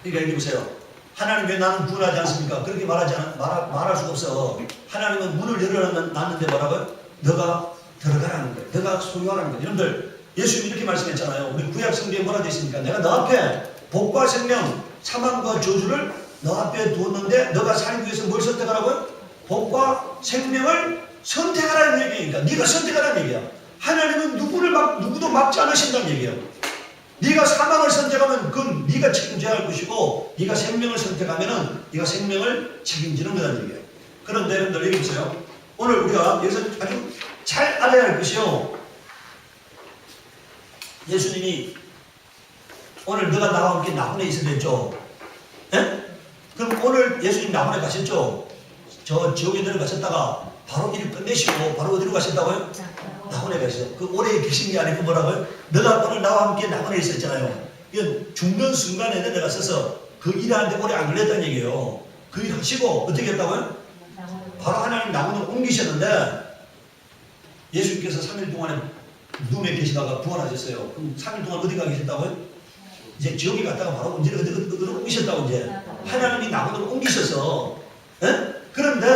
그러니까 여기 보세요. 하나님 왜 나는 구원하지 않습니까? 그렇게 말할 수가 없어. 하나님은 문을 열어놨는데 뭐라고요? 너가 들어가라는 거예요. 너가 소유하라는 거예요. 여러분들 예수님이 이렇게 말씀했잖아요. 우리 구약 성경에 뭐라 되어 있습니까? 내가 너 앞에 복과 생명, 사망과 저주를 너 앞에 두었는데 너가 살기 위해서 뭘 선택하라고요? 복과 생명을 선택하라는 얘기니까 네가 선택하라는 얘기야. 하나님은 누구도 막지 않으신다는 얘기야. 네가 사망을 선택하면 그건 네가 책임져야 할 것이고, 네가 생명을 선택하면은 네가 생명을 책임지는 거라는 얘기예요. 그런데 여러분들 여기 보세요. 오늘 우리가 여기서 아주 잘 알아야 할 것이요. 예수님이 오늘 너가 나와 함께 낙원에 있어야 됐죠. 예? 그럼 오늘 예수님 낙원에 가셨죠? 저 지옥에 들어가셨다가 바로 일을 끝내시고 바로 어디로 가셨다고요? 낙원에 가셨어요. 그 오래 계신 게 아니고 뭐라고요? 너가 오늘 나와 함께 낙원에 있었잖아요. 이건 죽는 순간에 내려가셔서 그 일하는데 오래 안 걸렸다는 얘기예요. 그 일 하시고 어떻게 했다고요? 바로 하나님 낙원으로 옮기셨는데 예수님께서 3일 동안에 무덤에 계시다가 부활하셨어요. 그럼 3일 동안 어디 가 계셨다고요? 이제 지옥에 갔다가 바로 어디로 옮기셨다고 이제 하나님이 낙원으로 옮기셔서, 예? 그런데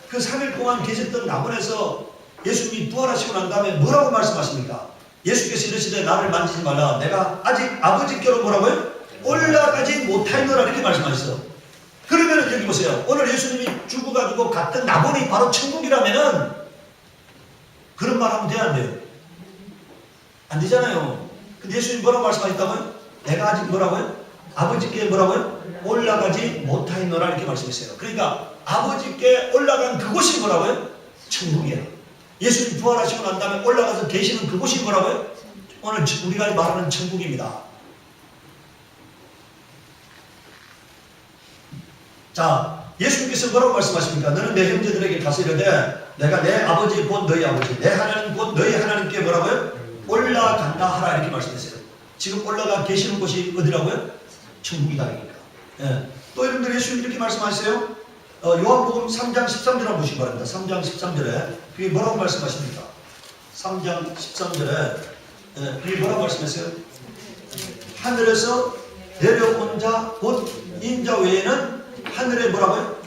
그 3일 동안 계셨던 낙원에서 예수님이 부활하시고 난 다음에 뭐라고 말씀하십니까? 예수께서 이르시되 나를 만지지 말라. 내가 아직 아버지께로 뭐라고요? 올라가지 못하였노라 이렇게 말씀하셨어. 그러면 여기 보세요. 오늘 예수님이 죽어가지고 갔던 낙원이 바로 천국이라면은 그런 말 하면 돼야 안 돼요? 안 되잖아요. 근데 예수님이 뭐라고 말씀하셨다고요? 내가 아직 뭐라고요? 아버지께 뭐라고요? 올라가지 못하였노라 이렇게 말씀했어요. 그러니까 아버지께 올라간 그곳이 뭐라고요? 천국이야. 예수님 부활하시고 난 다음에 올라가서 계시는 그곳이 뭐라고요? 오늘 우리가 말하는 천국입니다. 자, 예수님께서 뭐라고 말씀하십니까? 너는 내 형제들에게 가서 이르되 내가 내 아버지 곧 너희 아버지, 내 하나님 곧 너희 하나님께 뭐라고요? 올라간다 하라 이렇게 말씀했어요. 지금 올라가 계시는 곳이 어디라고요? 천국이다 그러니까. 예. 또 여러분들 예수님 이렇게 말씀하세요. 요한복음 3장 13절 한번 보시기 바랍니다. 3장 13절에 그게 뭐라고 말씀하십니까? 3장 13절에 그게 뭐라고 말씀했어요? 하늘에서 내려온 자 곧 인자 외에는 하늘에 뭐라고요?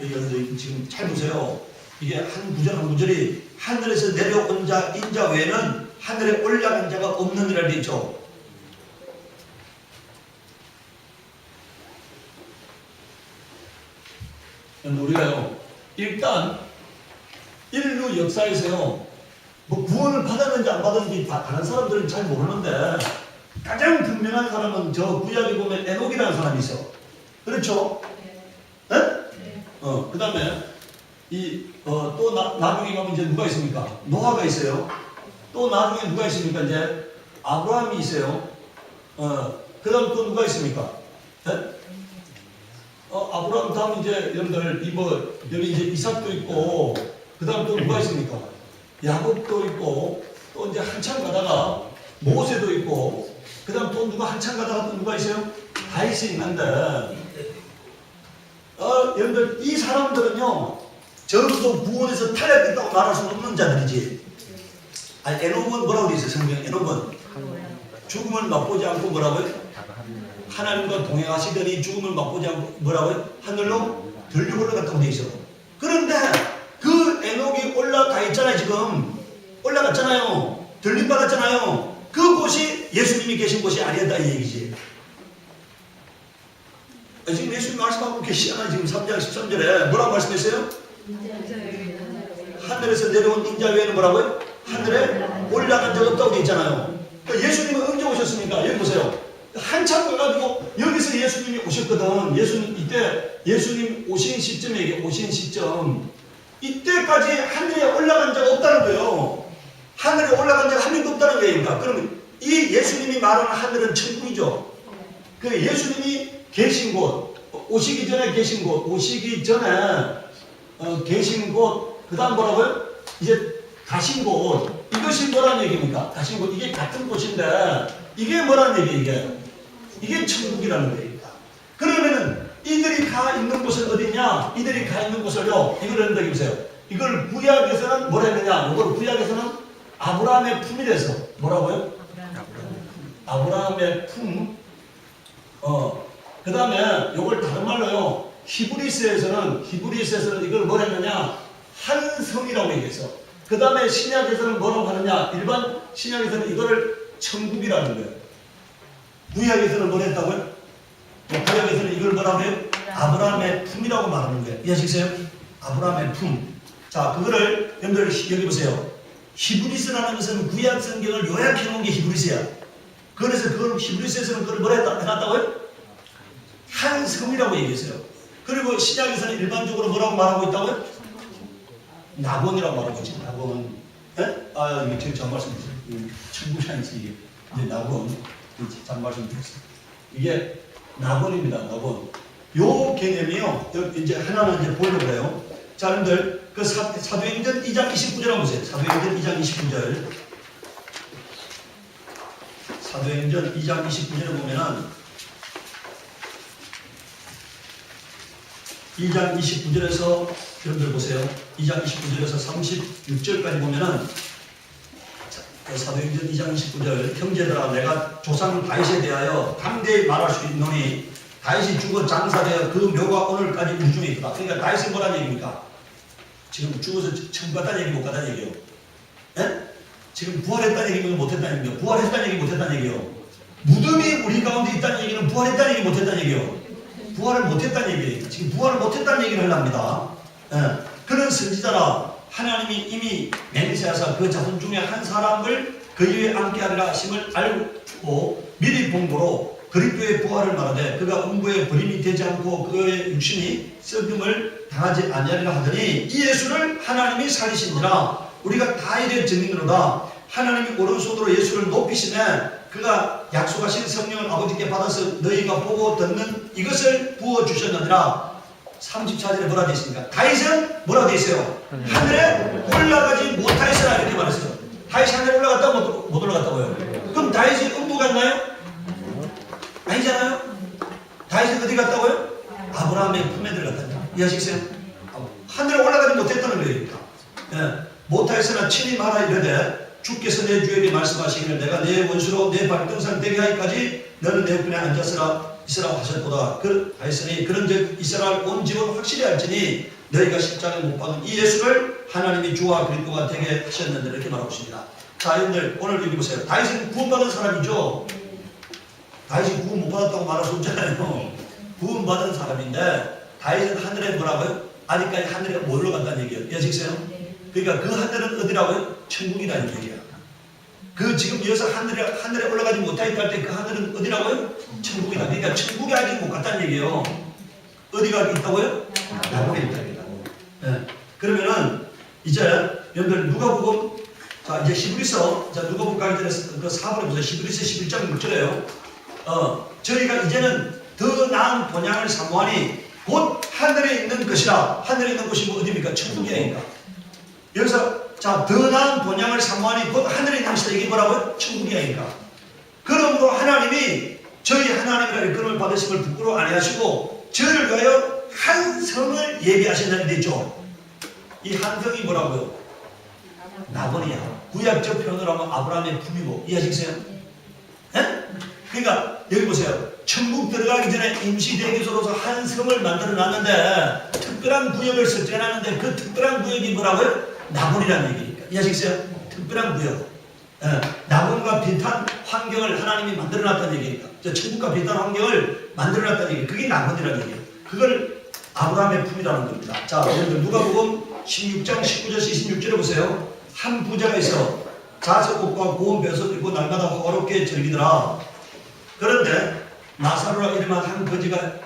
여러분들 지금 잘 보세요. 이게 한 구절 한 구절이 하늘에서 내려온 자 인자 외에는 하늘에 올라간 자가 없는 이라 되어 있죠. 우리가요 일단 인류 역사에서요 뭐 구원을 받았는지 안 받았는지 다른 사람들은 잘 모르는데 가장 분명한 사람은 저 구약에 보면 에녹이라는 사람이 있어. 그렇죠? 네? 그 다음에 또 나중에 가면 이제 누가 있습니까? 노아가 있어요. 또 나중에 누가 있습니까? 이제 아브라함이 있어요. 그 다음 또 누가 있습니까? 네? 아브라함 다음 이제 여러분들 여기 이제 이삭도 있고, 그 다음 또 누가 있습니까? 야곱도 있고, 또 이제 한참 가다가 모세도 있고, 그 다음 또 누가 한참 가다가 또 누가 있어요? 다윗이 있는데, 여러분들 이 사람들은요, 적어도 구원에서 탈락했다고 말할 수 없는 자들이지. 아니, 에녹은 뭐라고 되어 있어요? 성경 에녹은 죽음을 맛보지 않고 뭐라고요? 하나님과 동행하시더니 죽음을 맛보지 않고 뭐라고요? 하늘로 들려 올라갔다고 되어 있어. 그런데 그 에녹이 올라가 있잖아요. 지금 올라갔잖아요. 들림 받았잖아요. 그곳이 예수님이 계신 곳이 아니었다 이 얘기지. 지금 예수님 말씀하고 계시잖아요. 지금 3장 13절에 뭐라고 말씀했어요? 하늘에서 내려온 인자 외에는 뭐라고요? 하늘에 올라간 적 없다고 되어 있잖아요. 그러니까 예수님은 언제 오셨습니까? 여기 보세요. 한참 가가지고 여기서 예수님이 오셨거든. 예수님 오신 시점에 오신 시점 이때까지 하늘에 올라간 적 없다는 거예요. 하늘에 올라간 적 한 명도 없다는 거예요. 그러면 이 예수님이 말하는 하늘은 천국이죠. 그 예수님이 계신 곳, 오시기 전에 계신 곳, 오시기 전에 계신 곳, 그 다음 뭐라고요? 이제 가신 곳, 이것이 뭐라는 얘기입니까? 가신 곳, 이게 같은 곳인데 이게 뭐라는 얘기예요? 이게 천국이라는 거예요. 그러면은 이들이 가 있는 곳은 어디냐? 이들이 가 있는 곳을요, 이걸 여기 보세요. 이걸 구약에서는 뭐라 했느냐? 이걸 구약에서는 아브라함의 품이래서 뭐라고요? 아브라함의 품. 그 다음에 이걸 다른 말로요, 히브리스에서는 이걸 뭐라 했느냐? 한 성이라고 얘기했어. 그 다음에 신약에서는 뭐라고 하느냐? 일반 신약에서는 이거를 천국이라는 거예요. 구약에서는 뭐라 했다고요? 구약에서는 이걸 뭐라고 해요? 아브라함의 품이라고 말하는 거예요. 이해하시겠어요? 아브라함의 품. 자, 그거를 여러분들 여기 보세요. 히브리스라는 것은 구약 성경을 요약해 놓은 게 히브리스야. 그래서 그걸 히브리스에서는 그걸 뭐라 해놨다고요? 한 성이라고 얘기했어요. 그리고 신약에서는 일반적으로 뭐라고 말하고 있다고요? 낙원이라고 말하고 있지. 낙원. 예? 이게 제가 잘 말씀드렸어요. 천국이 아니지. 이게 이제 낙원. 잘 말씀드렸어요. 이게 낙원입니다. 낙원. 요 개념이요. 이제 하나는 이제 보려고 해요. 자, 여러분들 그 사도행전 2장 29절 한번 보세요. 사도행전 2장 29절. 사도행전 2장 29절에 보면은 2장 29절에서 여러분들 보세요. 2장 29절에서 36절까지 보면은 사도행전 2장 29절 형제들아 내가 조상 다윗에 대하여 담대히 말할 수 있노니 다윗이 죽어 장사되어 그 묘가 오늘까지 우중에 있다. 그러니까 다윗이 뭐라는 얘기입니까? 지금 죽어서 천국 갔다는 얘기 못 갔다는 얘기요. 예? 지금 부활했다는 얘기는 못했다는 얘기요. 부활했다는 얘기 못했다는 얘기요. 무덤이 우리 가운데 있다는 얘기는 부활했다는 얘기 못했다는 얘기요. 부활을 못했다는 얘기예요. 지금 부활을 못했다는 얘기를 하려합니다. 예. 그런 선지자라 하나님이 이미 맹세하사 그 자손 중에 한 사람을 그 위에 앉게 하리라 하심을 알고 미리 본 거로 그리스도의 부활을 말하되 그가 음부에 버림이 되지 않고 그의 육신이 썩음을 당하지 아니하리라 하더니 이 예수를 하나님이 살리신지라 우리가 다 이래 증인으로다. 하나님이 오른손으로 예수를 높이시매 그가 약속하신 성령을 아버지께 받아서 너희가 보고 듣는 이것을 부어주셨느니라. 34절에 뭐라 되어 있습니까? 다윗은 뭐라 되어 있어요? 하늘에 올라가지 못하였으나 이렇게 말했어요. 다윗이 하늘에 올라갔다고 못 올라갔다고요? 그럼 다윗이 음부 갔나요? 아니잖아요? 다윗이 어디 갔다고요? 아브라함의 품에 들어갔다. 이해하시겠어요? 하늘에 올라가지 못했다는 거예요. 예. 못하였으나 친히 말하 이르되 주께서 내 주에게 말씀하시기를 내가 내 원수로 내 발등상 되게 하기까지 너는 내 편에 앉았으라 이스라고 하셨도다. 하였으니 그런즉 이스라엘 온 집은 확실히 알지니 너희가 십자가에 못 박은 이 예수를 하나님이 주와 그리스도가 되게 하셨는데 이렇게 말하고 있습니다. 자, 여러분들 오늘 여기 보세요. 다윗은 구원받은 사람이죠. 다윗이 구원 못 받았다고 말할 수 없잖아요. 구원받은 사람인데 다윗은 하늘에 뭐라고요? 아직까지 하늘에 못 올라간다는 얘기예요. 이해하시겠어요? 그러니까 그 하늘은 어디라고요? 천국이라는 얘기야. 그 지금 여기서 하늘에 올라가지 못하겠다 할 때 그 하늘은 어디라고요? 천국이다. 그러니까 천국에 아직 못 갔다는 얘기예요. 어디가 있다고요? 낙원에 있다는 얘기다. 네. 그러면은 이제 여러분들 누가복음, 자 이제 히브리서, 자 누가복음 가기 전에 그 4번에 보세요. 히브리서 11장 6절에요. 저희가 이제는 더 나은 본향을 사모하니 곧 하늘에 있는 것이라. 하늘에 있는 곳이 뭐 어디입니까? 천국이니까. 여기서 자 더 나은 본향을 사모하니 곧 하늘에 있는 것이라. 이게 뭐라고요? 천국이니까. 그러므로 하나님이 저희 하나님이라 일컬음을 받으심을 부끄러워 아니하시고 저를 위하여 한 성을 예비하신다는 데 있죠. 이 한 성이 뭐라고요? 나번이야. 구약적 표현으로 하면 아브라함의 품이고. 이해하시겠어요? 네? 그러니까 여기 보세요. 천국 들어가기 전에 임시대교소로서 한 성을 만들어 놨는데 특별한 구역을 설정해 놨는데 그 특별한 구역이 뭐라고요? 나본이라는 얘기니까. 이해하시겠어요? 특별한 구역. 나본과 비슷한 환경을 하나님이 만들어 놨다는 얘기니까. 천국과 비슷한 환경을 만들어 놨다는 얘기. 그게 나본이라는 얘기예요. 그걸 아브라함의 품이라는 겁니다. 자, 여러분들 누가복음 16장 19절 26절에 보세요. 한 부자가 있어 자석옷과 고운 벼슬을 입고 날마다 호롭게 즐기더라. 그런데 나사로라 이름한 한 거지가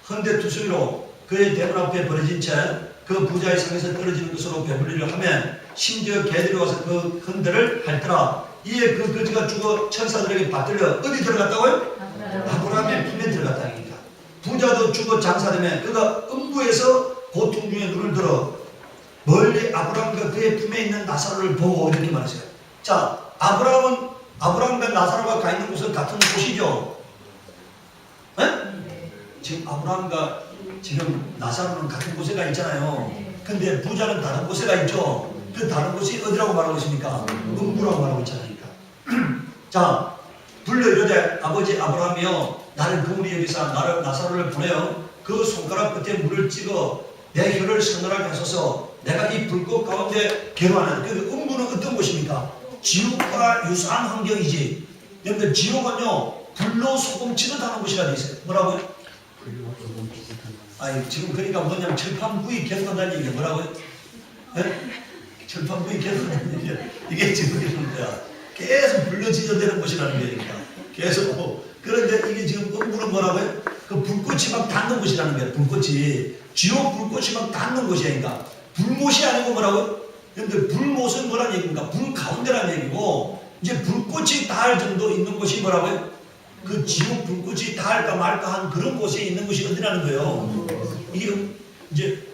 헌데투성이로 그의 대문 앞에 버려진 채 그 부자의 상에서 떨어지는 것으로 배불리려 하면 심지어 개들이 와서 그 헌데를 핥더라. 이에 그 거지가 죽어 천사들에게 받들려 어디 들어갔다고요? 아브라함의 품에 들어갔다는 얘기입니다. 부자도 죽어 장사되면 그가 음부에서 고통 중에 눈을 들어 멀리 아브라함과 그의 품에 있는 나사로를 보고 이렇게 말했어요. 자, 아브라함과 나사로가 가 있는 곳은 같은 곳이죠. 네? 지금 아브라함과 지금 나사로는 같은 곳에 가 있잖아요. 근데 부자는 다른 곳에 가 있죠. 그 다른 곳이 어디라고 말하고 있습니까? 음부라고 말하고 있잖아요. 자, 불러 이르되 아버지 아브라함이여 나를 그물이 여기서 나를 나사로를 보내어 그 손가락 끝에 물을 찍어 내 혀를 서늘하게 하소서. 내가 이 불꽃 가운데 괴로워하는 그 음부는 어떤 곳입니까? 지옥과 유사한 환경이지. 여러분들 지옥은요 불로 소금치듯 하는 곳이라 되어 있어요. 뭐라고요? 아니 지금 그러니까 뭐냐면 철판 부위 계속한다는 얘기가 뭐라고요? 네? 철판 부위 계속한다는 얘기가 이게 지금 이런 거야. 계속 불로 지저대는 곳이라는 얘기니까 계속. 그런데 이게 지금 음부는 뭐라고요? 그 불꽃이 막 닿는 곳이라는 거예요. 불꽃이 지옥 불꽃이 막 닿는 곳이니까 불못이 아니고 뭐라고요? 근데 불못은 뭐라는 얘기입니까? 불 가운데라는 얘기고 이제 불꽃이 닿을 정도 있는 곳이 뭐라고요? 그 지옥 불꽃이 닿을까 말까 한 그런 곳에 있는 곳이 어디라는 거예요? 이게 이제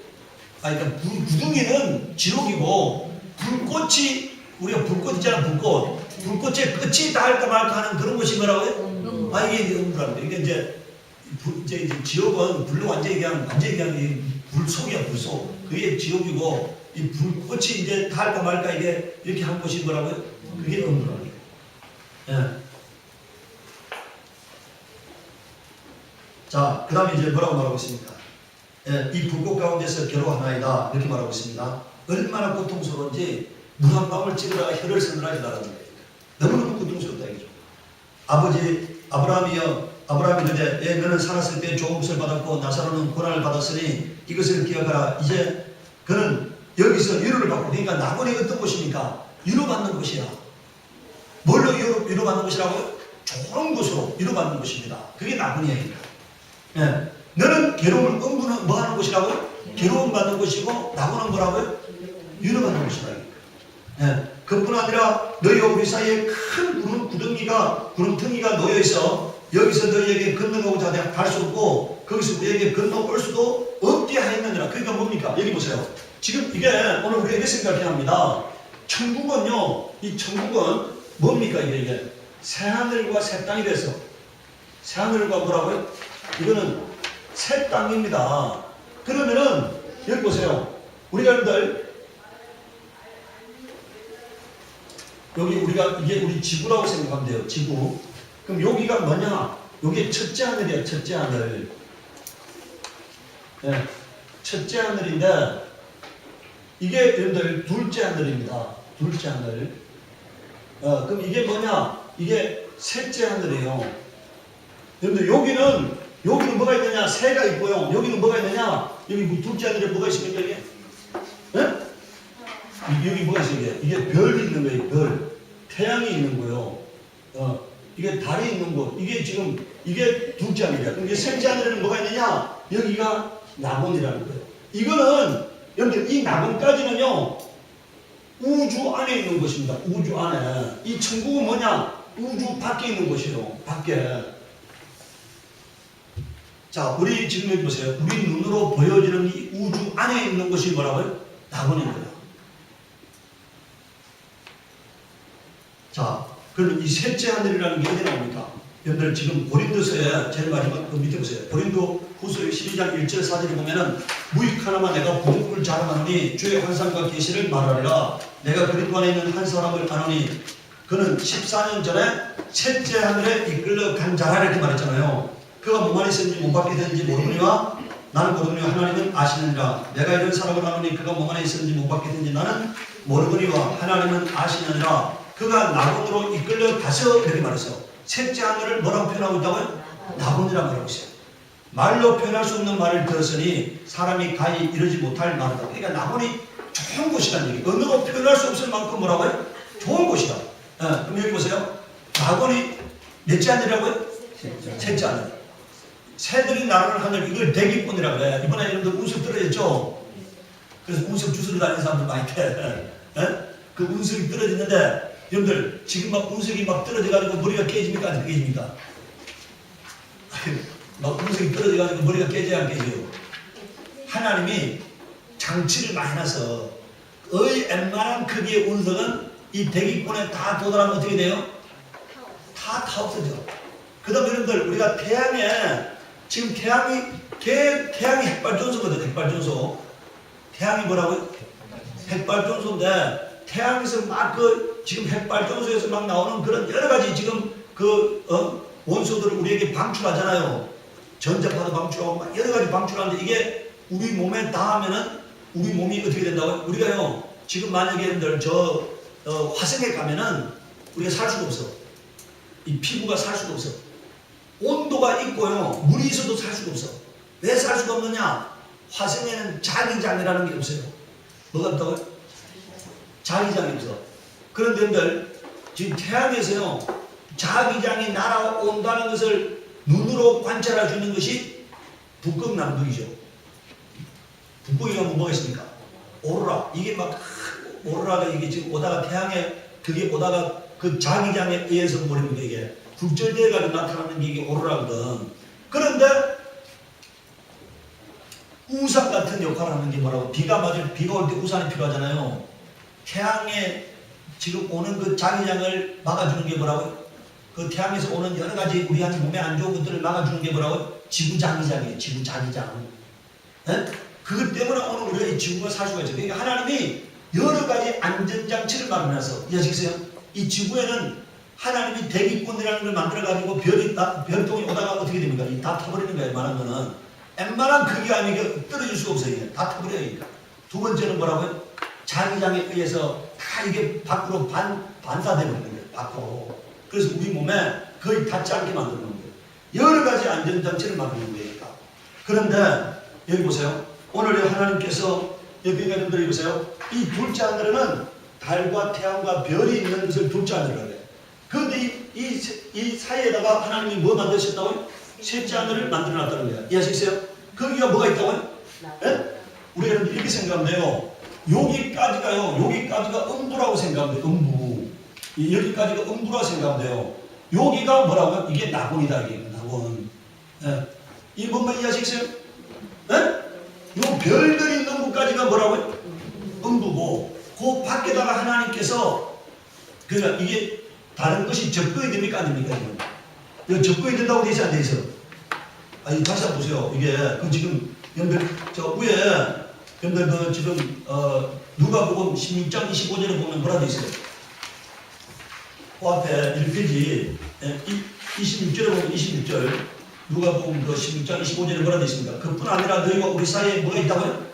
그러니까 구덩이는 지옥이고 불꽃이 우리가 불꽃 있잖아 불꽃의 끝이 닿을까 말까 하는 그런 곳이 뭐라고요? 이게 음부라는 거예요. 이게 이제 지옥은 불로 완전히 그냥 불속이야 불속. 그게 지옥이고 이 불꽃이 이제 닿을까 말까 이게 이렇게 한 곳이 뭐라고요? 그게 음부라는 거예요. 예. 자, 그 다음에 이제 뭐라고 말하고 있습니까? 예, 이 불꽃 가운데서 괴로워하나이다 이렇게 말하고 있습니다. 얼마나 고통스러운지 물 한 방울 찍으다가 혀를 서늘하게 나라는 거예요. 너무너무 고통스럽다 이거죠. 아버지 아브라함이 이르되 너는 살았을 때 좋은 것을 받았고 나사로는 고난을 받았으니 이것을 기억하라. 이제 그는 여기서 위로를 받고, 그러니까 나본이 어떤 곳입니까? 위로받는 곳이야. 뭘로 위로받는 곳이라고요? 좋은 곳으로 위로받는 곳입니다. 그게 나본이에요. 예. 너는 괴로움을 음부는 뭐 하는 곳이라고요? 괴로움 받는 곳이고 나본은 뭐라고요? 위로받는 곳이다. 예. 그뿐 아니라 너희와 우리 사이에 큰 구름텅이가 놓여 있어 여기서 너희에게 건너가고자 갈 수 없고 거기서 우리에게 건너올 수도 없게 하였느니라. 그러니까 뭡니까? 여기 보세요. 지금 이게 오늘 우리가 이렇게 생각해야 합니다. 천국은요, 이 천국은 뭡니까? 이게 새하늘과 새 땅이 돼서 새하늘과 뭐라고요? 이거는 새 땅입니다. 그러면은 여기 보세요. 우리가 여러분들 여기 이게 우리 지구라고 생각하면 돼요. 지구. 그럼 여기가 뭐냐? 여기 첫째 하늘이야. 첫째 하늘. 네. 첫째 하늘인데 이게 여러분들 둘째 하늘입니다. 둘째 하늘. 그럼 이게 뭐냐? 이게 셋째 하늘이에요. 여러분들 여기는 뭐가 있느냐? 새가 있고요. 여기는 뭐가 있느냐? 여기 둘째 하늘에 뭐가 있습니까? 이게? 네? 여기 뭐가 있어요? 이게 별이 있는 거예요. 별. 태양이 있는 거예요. 이게 달이 있는 곳. 이게 지금 이게 둘째 하늘이야. 그럼 이게 셋째 하늘에는 뭐가 있느냐? 여기가 나본이라는 거예요. 이거는 여러분들 이 낙원까지는요 우주 안에 있는 것입니다. 우주 안에. 이 천국은 뭐냐? 우주 밖에 있는 곳이에요. 밖에. 자, 우리 지금 여기 보세요. 우리 눈으로 보여지는 이 우주 안에 있는 것이 뭐라고요? 낙원입니다. 자, 그러면 이 셋째 하늘이라는 게 어디 나옵니까? 여러분들 지금 고린도서에 제일 마지막 그 밑에 보세요. 고린도 후서 12장 1절 4절에 보면은 무익 하나만 내가 부족을 자랑하노니 주의 환상과 계시를 말하리라. 내가 그리스도 안에 있는 한 사람을 아노니 그는 14년 전에 셋째 하늘에 이끌려 간 자라 이렇게 말했잖아요. 그가 몸 안에 있었는지 몸 밖에 있었는지 모르거니와 나는 모르거니와 하나님은 아시느니라. 내가 이런 사람을 아노니 그가 몸 안에 있었는지 몸 밖에 있었는지 나는 모르거니와 하나님은 아시느니라. 그가 낙원으로 이끌려 가서 이렇게 말했어요. 셋째 하늘을 뭐라고 표현하고 있다고요? 낙원이라고 말하고 있어요. 말로 표현할 수 없는 말을 들었으니 사람이 가히 이르지 못할 말이다. 그러니까 낙원이 좋은 곳이라는 얘기. 언어로 표현할 수 없을 만큼 뭐라고요? 좋은 곳이다. 그럼 여기 보세요. 낙원이 몇째 하늘이라고요? 셋째 하늘. 새들이 나르는 하늘, 이걸 대기권이라고 해요. 이번에 여러분들 운석 떨어졌죠? 그래서 운석 주스러 다니는 사람들 많이 돼. 그 운석이 떨어졌는데 여러분들 지금 막 운석이 막 떨어져가지고 머리가 깨집니까? 안 깨집니까? 막 운석이 떨어져가지고 머리가 깨져야 안 깨져요. 하나님이 장치를 많이 놔서 거의 웬만한 크기의 운석은 이 대기권에 다 도달하면 어떻게 돼요? 다 없어져. 그 다음에 여러분들 우리가 태양에 지금 태양이 핵발전소거든. 핵발전소. 태양이 뭐라고요? 핵발전소인데 태양에서 막 지금 핵발전소에서 막 나오는 그런 여러 가지 지금 원소들을 우리에게 방출하잖아요. 전자파도 방출하고 막 여러 가지 방출하는데 이게 우리 몸에 닿으면은 우리 몸이 어떻게 된다고요? 우리가요 지금 만약에 여러분들 화성에 가면은 우리가 살 수가 없어. 이 피부가 살 수가 없어. 온도가 있고요 물이 있어도 살 수가 없어. 왜 살 수가 없느냐? 화성에는 자기장이라는 게 없어요. 뭐가 없다고요? 자기장이 없어. 그런데 여러분들 지금 태양에서요 자기장이 날아온다는 것을 눈으로 관찰할 수 있는 것이 북극남극이죠. 북극이가 뭐가 있습니까? 오로라. 이게 막 오로라가 이게 지금 오다가 태양에 그게 오다가 그 자기장에 의해서 모르는 게 이게 굴절되어가지고 나타나는 게 이게 오로라거든. 그런데 우산 같은 역할을 하는 게 뭐라고? 비가 올 때 우산이 필요하잖아요. 태양에 지금 오는 그 자기장을 막아주는 게 뭐라고요? 그 태양에서 오는 여러 가지 우리한테 몸에 안 좋은 것들을 막아주는 게 뭐라고요? 지구자기장이에요. 지구자기장. 그것 때문에 오늘 우리가 이 지구가 살 수가 있어요. 그러니까 하나님이 여러 가지 안전장치를 마련해서 이해하시겠어요? 이 지구에는 하나님이 대기권이라는 걸 만들어가지고 별똥이 오다가 어떻게 됩니까? 다 타버리는 거예요. 말한 거는 웬만한 크기가 아니고 떨어질 수가 없어요. 다 타버려요. 그러니까. 두 번째는 뭐라고요? 자기장에 의해서 다 이게 밖으로 반사되는 거예요. 밖으로. 그래서 우리 몸에 거의 닿지 않게 만드는 거예요. 여러 가지 안전장치를 만드는 거니까. 그런데 여기 보세요. 오늘 하나님께서 여기 여러분들이 보세요. 이 둘째 하늘에는 달과 태양과 별이 있는 것을 둘째 하늘이라고 해요. 그런데 이 사이에다가 하나님이 뭐 만드셨다고요? 셋째 하늘을 만들어 놨다는 거예요. 이해하시겠어요? 거기가 뭐가 있다고요? 예? 우리가 여러분들 이렇게 생각하면 돼요. 여기까지가 음부라고 생각하면 돼요. 음부. 여기까지가 음부라고 생각하면 돼요. 여기가 뭐라고요? 이게 낙원이다. 이게 낙원. 예. 이 뭔가 이해하시겠어요? 예? 요 별들이 있는 곳까지가 뭐라고요? 음부고 그 밖에다가 하나님께서 그러니까 이게 다른 것이 접근이 됩니까? 안 됩니까? 이거 접근이 된다고 돼 있어 안 돼 있어? 아니 다시 한번 보세요. 이게 그 지금 여러분들 저 위에 여러분들 그 지금 누가복음 16장 25절에 보면 뭐라 돼 있어요? 그 앞에 1페이지 26절에 보면 26절 누가복음 그 16장 25절에 뭐라 돼 있습니까? 그뿐 아니라 너희와 우리 사이에 뭐가 있다고요?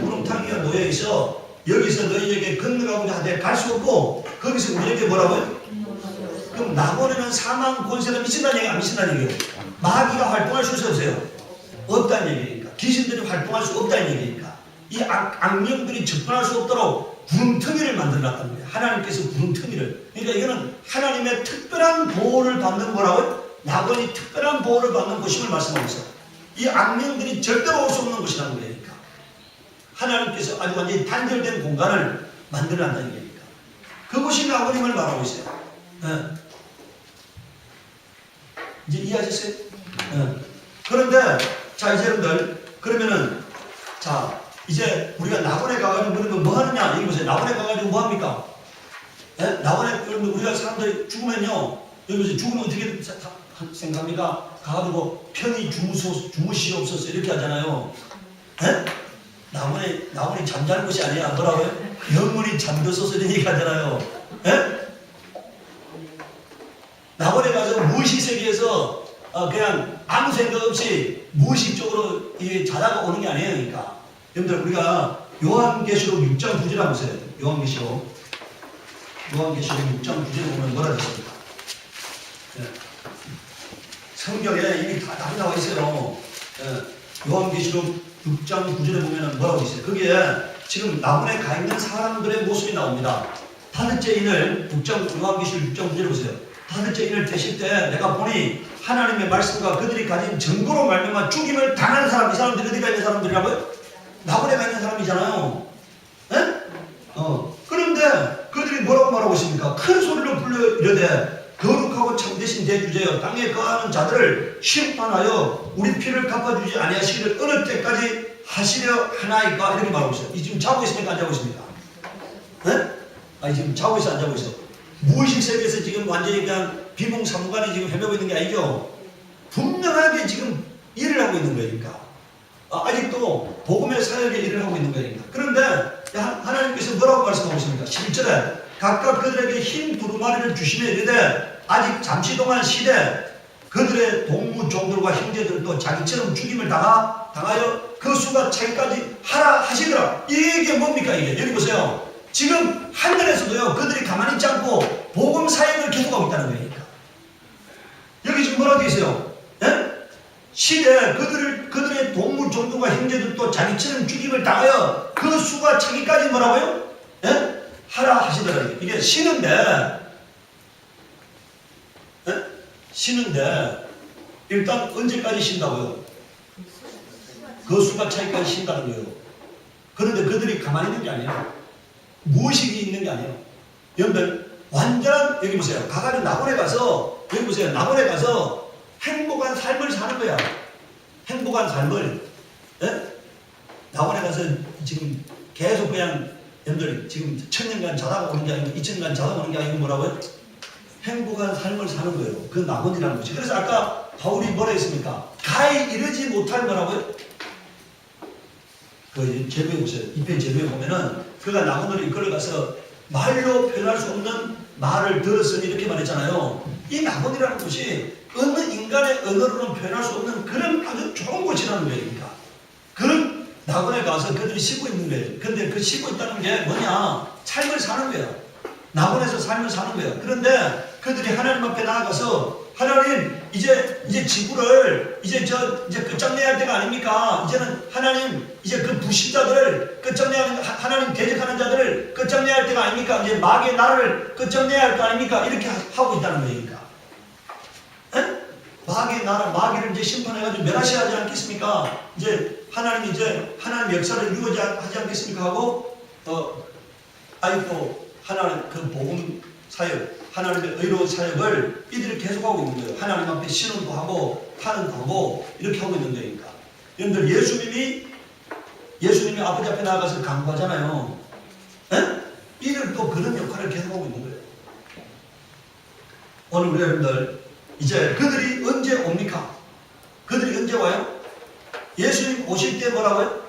구름탕이가 놓여 있어. 여기서 너희에게 건너가고자 하되 갈 수 없고 거기서 우리에게 뭐라고요? 그럼 낙원에는 사망 권세가 미친다는 얘기가 안 미친다는 얘기예요. 마귀가 활동할 수 없어요. 없다는 얘기니까. 귀신들이 활동할 수 없다는 얘기니까. 이 악령들이 접근할 수 없도록 구름텅이를 만들어놨다는 거예요. 하나님께서 구름텅이를. 그러니까 이거는 하나님의 특별한 보호를 받는 거라고요? 낙원이 특별한 보호를 받는 곳임을 말씀하고 있어요. 이 악령들이 절대로 올 수 없는 곳이라는 거니까. 하나님께서 아주 완전히 단절된 공간을 만들어낸다는 얘기니까. 그것이 나그네임을 말하고 있어요. 이제 이해하셨어요? 그런데 자 이제 여러분들 그러면은 자 이제 우리가 낙원에 가가지고 그러면 뭐 하느냐 여기 보세요. 낙원에 가가지고 뭐 합니까? 낙원에 그러면 우리가 사람들이 죽으면요 여기 보세요. 죽으면 어떻게 생각합니까? 가가지고 편히 주무시옵소서 이렇게 하잖아요. 낙원이 잠잘 곳이 아니야. 뭐라고요? 영원히 잠들소서 이런 얘기 하잖아요. 낙원에 가서 무의식세계에서 그냥 아무 생각 없이 무의식적으로 자다가 오는 게 아니에요. 그러니까 여러분들 우리가 요한계시록 6장 9절 한번 보세요. 요한계시록 6장 9절에 보면 뭐라 됐습니까? 성경에 이미 다 나와 있어요. 요한계시록 6장 9절에 보면 뭐라고 있어요? 거기에 지금 낙원에 가 있는 사람들의 모습이 나옵니다. 다섯째 인을 요한계시록 6장 9절에 보세요. 다섯째 인을 대실 때 내가 보니 하나님의 말씀과 그들이 가진 증거로 말미암아 죽임을 당하는 사람, 이 사람들이 어디가 있는 사람들이라고요? 낙원에 가 있는 사람이잖아요. 그런데 그들이 뭐라고 말하고 있습니까? 큰 소리로 불러 이르되 거룩하고 참되신 대주제여 땅에 거하는 자들을 심판하여 우리 피를 갚아주지 아니하시기를 어느 때까지 하시려 하나이까 이렇게 말하고 있어요. 이 지금 자고 있습니까? 안 자고 있습니까? 지금 자고 있어 안 자고 있어? 무의식 세계에서 지금 완전히 그냥 비몽사무간에 지금 헤매고 있는 게 아니죠. 분명하게 지금 일을 하고 있는 거니까. 아직도 복음의 사역에 일을 하고 있는 거니까. 그런데 하나님께서 뭐라고 말씀하고 있습니까? 11절에 각각 그들에게 흰 두루마리를 주시며 이르되 아직 잠시 동안 시대 그들의 동무 종들과 형제들도 자기처럼 죽임을 당하여 그 수가 차기까지 하라 하시더라. 이게 뭡니까 이게? 여기 보세요. 지금 하늘에서도요 그들이 가만히 있지 않고 복음 사역을 계속하고 있다는 거니까. 여기 지금 뭐라고 되어 있어요? 시대 그들의 동물 종들과 형제들도 자기처럼 죽임을 당하여 그 수가 차기까지 뭐라고요? 하라 하시더라고요. 이게 쉬는데 일단 언제까지 쉰다고요? 그 수가 차기까지 쉰다는 거예요. 그런데 그들이 가만히 있는 게 아니에요. 무의식이 있는 게 아니에요. 여러분들 완전한 여기 보세요. 가가지고 낙원에 가서 여기 보세요. 낙원에 가서 행복한 삶을 사는 거야. 행복한 삶을. 낙원에 가서 지금 계속 그냥 여러분들 지금 1000년간 자다가 오는 게 아니고 2000년간 자다가 오는 게 아니고 뭐라고요? 행복한 삶을 사는 거예요. 그 낙원이라는 것이. 그래서 아까 바울이 뭐라 했습니까? 가히 이르지 못할 뭐라고요? 그 제도에 보세요. 2편 제도에 보면은 그가 낙원으로 이끌어가서 말로 표현할 수 없는 말을 들었으니 이렇게 말했잖아요. 이 낙원이라는 곳이 어느 인간의 언어로는 표현할 수 없는 그런 아주 좋은 곳이라는 거예요. 그러니까. 그런 낙원에 가서 그들이 쉬고 있는 거예요. 근데 그 쉬고 있다는 게 뭐냐? 삶을 사는 거예요. 낙원에서 삶을 사는 거예요. 그런데 그들이 하나님 앞에 나아가서 하나님 이제 지구를 이제 끝장내야 할 때가 아닙니까? 이제는 하나님 이제 그 불신자들을 끝장내야 하나님 대적하는 자들을 끝장내야 할 때가 아닙니까? 이제 마귀의 나라를 끝장내야 할 거 아닙니까? 이렇게 하고 있다는 거니까. 마귀의 나라, 마귀를 이제 심판해가지고 멸하셔야 하지 않겠습니까? 이제 하나님 역사를 이루어지지 않겠습니까? 하고 아이고 하나님 그 복음 사역, 하나님의 의로운 사역을 이들이 계속하고 있는 거예요. 하나님 앞에 신음도 하고 파는도 하고 이렇게 하고 있는 거니까. 여러분들 예수님이 아버지 앞에 나가서 강구하잖아요. 이들 또 그런 역할을 계속하고 있는 거예요. 오늘 우리 여러분들 이제 그들이 언제 옵니까? 그들이 언제 와요? 예수님 오실 때 뭐라고요?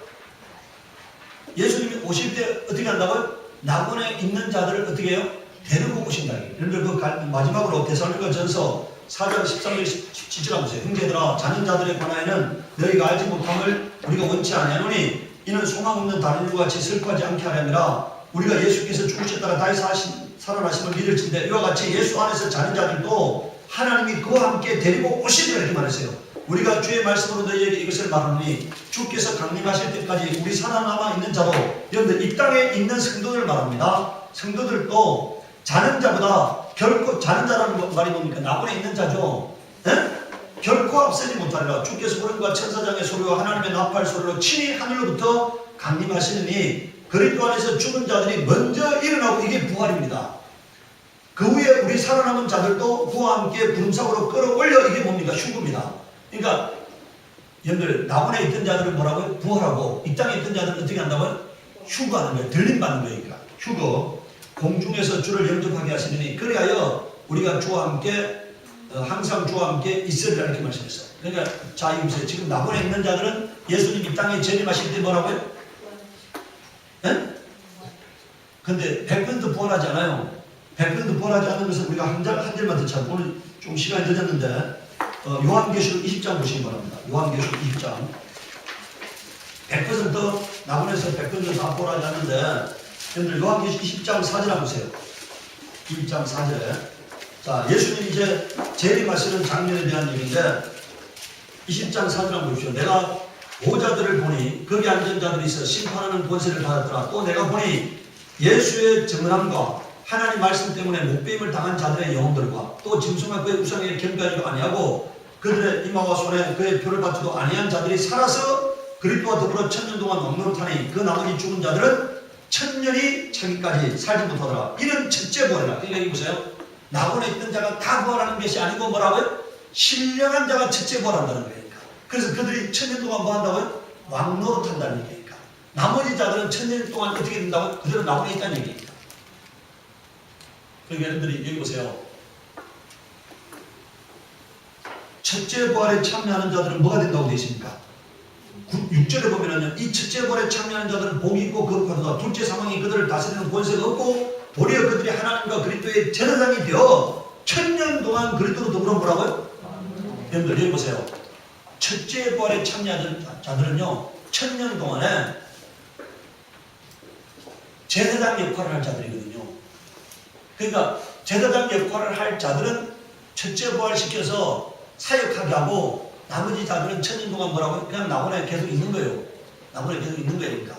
예수님이 오실 때 어떻게 한다고요? 낙원에 있는 자들을 어떻게 해요? 데리고 오신다. 여러분들 그 마지막으로 데살로니가전서 4장 13절 17절 보세요. 형제들아 자는 자들에 관하여는 너희가 알지 못함을 우리가 원치 아니하노니 이는 소망 없는 다른 일과 같이 슬퍼하지 않게 하려니라. 우리가 예수께서 죽으셨다가 다시 살아나심을 믿을진대 이와 같이 예수 안에서 자는 자들도 하나님이 그와 함께 데리고 오시리라 이렇게 말했어요. 우리가 주의 말씀으로 너희에게 이것을 말하노니 주께서 강림하실 때까지 우리 살아남아 있는 자도 여러분들 이 땅에 있는 성도들 말합니다. 성도들도 자는 자보다 결코 자는 자라는 말이 뭡니까? 낙원에 있는 자죠. 결코 앞서지 못하리라. 주께서 소리와 천사장의 소리와 하나님의 나팔 소리로 친히 하늘로부터 강림하시느니 그리스도 안에서 죽은 자들이 먼저 일어나고 이게 부활입니다. 그 후에 우리 살아남은 자들도 그와 함께 구름상으로 끌어올려 이게 뭡니까? 휴거입니다. 그러니까 여러분들 낙원에 있던 자들은 뭐라고요? 부활하고 이 땅에 있던 자들은 어떻게 한다고요? 휴거하는 거예요. 들림받는 거니까. 휴거. 공중에서 주를 영접하게 하시느니 그리하여 우리가 주와 함께 항상 주와 함께 있으리라 이렇게 말씀했어요. 그러니까 자 이거 보세요. 지금 낙원에 있는 자들은 예수님 이 땅에 재림하실 때 뭐라고요? 네? 근데 100% 부활하지 않아요. 100% 부활하지 않는 것은 우리가 한 절만 더 찾고 오늘 좀 시간이 늦었는데 요한계시록 20장 보시기 바랍니다. 요한계시록 20장 100% 낙원에서 100%다 부활하지 않는데 여러분들 요한계시록 20장 4절 보세요. 20장 4절에 자 예수님이 이제 재림하시는 장면에 대한 얘기인데 20장 4절 보십시오. 내가 보호자들을 보니 거기 앉은 자들이 있어 심판하는 권세를 받았더라. 또 내가 보니 예수의 정함과 하나님 말씀 때문에 목배임을 당한 자들의 영혼들과 또 짐승과 그의 우상에 경배하지도 아니하고 그들의 이마와 손에 그의 표를 받지도 아니한 자들이 살아서 그리스도와 더불어 천년 동안 왕노릇하니 그 나머지 죽은 자들은 천년이 차기까지 살지 못하더라. 이는 첫째 부활이라. 그러니까 여기 보세요. 낙원에 있던 자가 다 부활하는 것이 아니고 뭐라고요? 신령한 자가 첫째 부활한다는 거니까. 그래서 그들이 천년 동안 뭐 한다고요? 왕노릇한다는 얘기니까. 나머지 자들은 천년 동안 어떻게 된다고요? 그대로 낙원에 있다는 얘기니까. 그러니까 여러분들이 여기 보세요. 첫째 부활에 참여하는 자들은 뭐가 된다고 되어 있습니까? 6절에 보면은요, 이 첫째 부활에 참여하는 자들은 복이 있고 거룩하도다. 둘째 사망이 그들을 다스리는 권세가 없고 도리어 그들이 하나님과 그리스도의 제사장이 되어 천년 동안 그리스도로 더불어 뭐라고요? 여러분들 여기 보세요. 첫째 부활에 참여하는 자들은요, 천년 동안에 제사장 역할을 할 자들이거든요. 그러니까 제사장 역할을 할 자들은 첫째 부활시켜서 사역하게 하고 나머지 자들은 천년 동안 뭐라고요? 그냥 낙원에 계속 있는 거예요. 낙원에 계속 있는 거니까.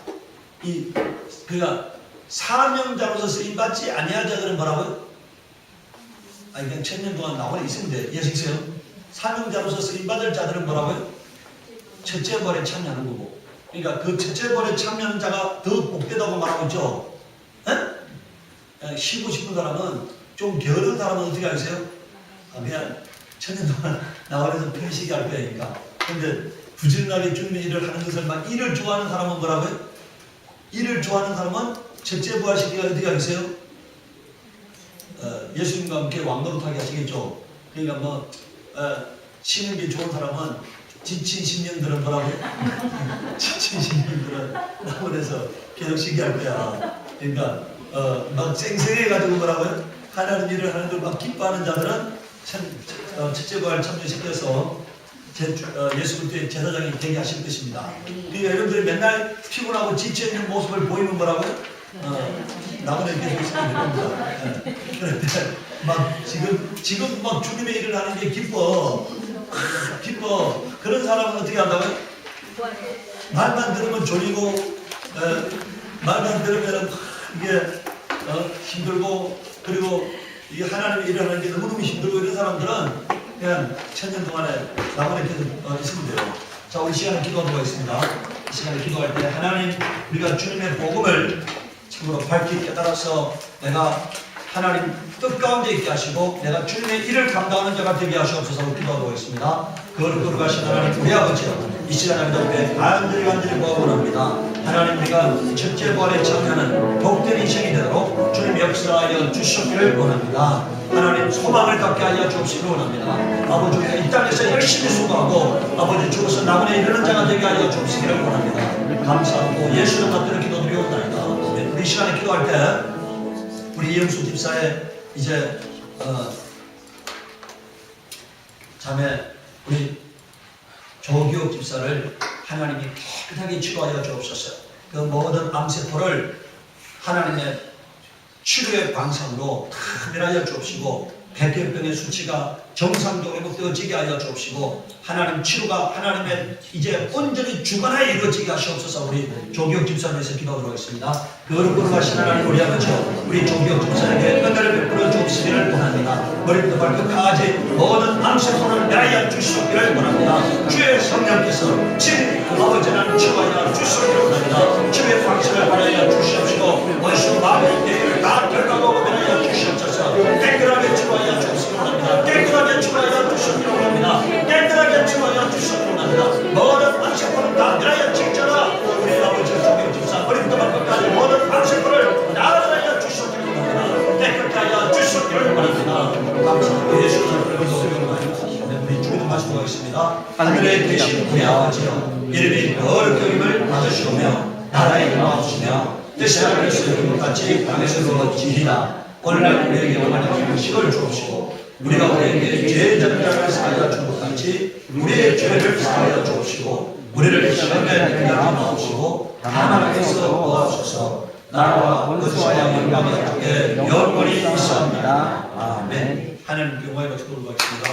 그러니까 사명자로서 쓰임받지 아니한 자들은 뭐라고요? 아니 그냥 천년 동안 낙원에 있으면 돼. 이해하시겠어요? 사명자로서 쓰임받을 자들은 뭐라고요? 첫째 부활에 참여하는 거고. 그러니까 그 첫째 부활에 참여하는 자가 더 복되다고 말하고 있죠. 에? 쉬고 싶은 사람은 좀 게으른 사람은 어떻게 하세요? 그냥 천년 동안 낙원에서 편식이 할 거니까. 근데 부지런하게 주님의 일을 하는 것을 막 일을 좋아하는 사람은 뭐라고요? 일을 좋아하는 사람은 첫째 부활시키가 어떻게 하겠어요? 예수님과 함께 왕노릇하게 하시겠죠. 그러니까 뭐 쉬는 게 좋은 사람은 지친 심령들은 뭐라고요? 지친 심령들은 낙원에서 계속 쉬게 할 거야. 그러니까 막 쌩쌩해가지고 뭐라고요? 하나님 일을 하는 걸 막 기뻐하는 자들은 첫째 부활 참여시켜서 예수 그리스도의 제사장이 되게 하실 것입니다. 그러니까 여러분들이 맨날 피곤하고 지쳐있는 모습을 보이면 뭐라고요? 낙원에 계속 있으면 될 겁니다. 그런데 막 지금 막 주님의 일을 하는 게 기뻐. 그런 사람은 어떻게 한다고요? 말만 들으면 졸리고 말만 들으면 이게 힘들고 그리고 이 하나님의 일을 하는 게 너무너무 힘들고 이런 사람들은 그냥 천년 동안에 낙원에 계속 있으면 돼요. 자, 우리 시간에 기도하도록 하겠습니다. 이 시간에 기도할 때 하나님 우리가 주님의 복음을 참으로 밝히 깨달아서 내가 하나님 뜻 가운데 있게 하시고 내가 주님의 일을 감당하는 자가 되게 하시옵소서 기도하도록 하겠습니다. 거룩하신 하나님 우리 아버지여 이 시간에 앞에 간절히 구하원합니다. 하나님 우리가 첫째 부활에 참여하는 복된 인생이 되도록 주님 역사하여 주시기를 원합니다. 하나님 소망을 갖게 하여 주옵시기를 원합니다. 아버지 우리가 이 땅에서 열심히 수고하고 아버지 죽어서 낙원에 이르는 자가 되게 하여 주옵시기를 원합니다. 감사하고 예수를 받들어 기도드리옵나이다. 우리 시간에 기도할 때 우리 이영수 집사의 이제 자매 우리 조기옥 집사를 하나님이 깨끗하게 치료하여 주옵소서. 그 모든 암세포를 하나님의 치료의 방상으로 다 멸하여 주옵시고 백혈병의 수치가 정상적으로 회복되어지게 하여 주옵시고 하나님 치료가 하나님의 이제 온전히 주관하여 이루어지게 하시옵소서. 우리 조기옥 집사를 위해서 기도하도록 하겠습니다. 거룩하신 하나님 우리 아버지요, 우리 조기혁 집사에게 은혜를 베풀어 주시기를 원합니다. 머리부터 발끝까지 모든 암세포를 내려 주시기를 원합니다. 주의 성령께서 진 아버지는 치유하여 주시기를 원합니다. 주의 방식을 하나여 주시옵시고 원수 마음의 계획을 다 결과로 하나여 주시옵소서. 깨끗하게 치유하여 주시기를 원합니다. 깨끗하게 치유하여 주시기를 원합니다. 깨끗하게 치유하여 주시기를 원합니다. 모든 암세포를 다 내려 직전하 우리 아버지 조기혁 집사 머리부터 발끝까지 모든 암세포를 나라하여 주시기를 원합니다. 깨끗하여 주시기를 원합니다. 감사합니다. 예수님의 이름으로 우리 주기도 마시고 가겠습니다. 하늘에 계신 우리 아버지여, 이름이 거룩히 여김을 받으시오며 나라의 임하옵시며 뜻이 하늘에서 이루어같이 땅에서 이루어지리이다. 오늘날 우리에게 원하는 음식을 주옵시고 우리가 우리에게 죄 짓는 자를 사하여 준 것 같이 우리의 죄를 사하여 주옵시고 우리를 시험에 이르게 하옵시고 하나님께서 도와주소서. 나라와 권세와 영광이 주께 영원히 있사옵나이다. 아멘. 하나님 영광의 박수 돌아가겠습니다.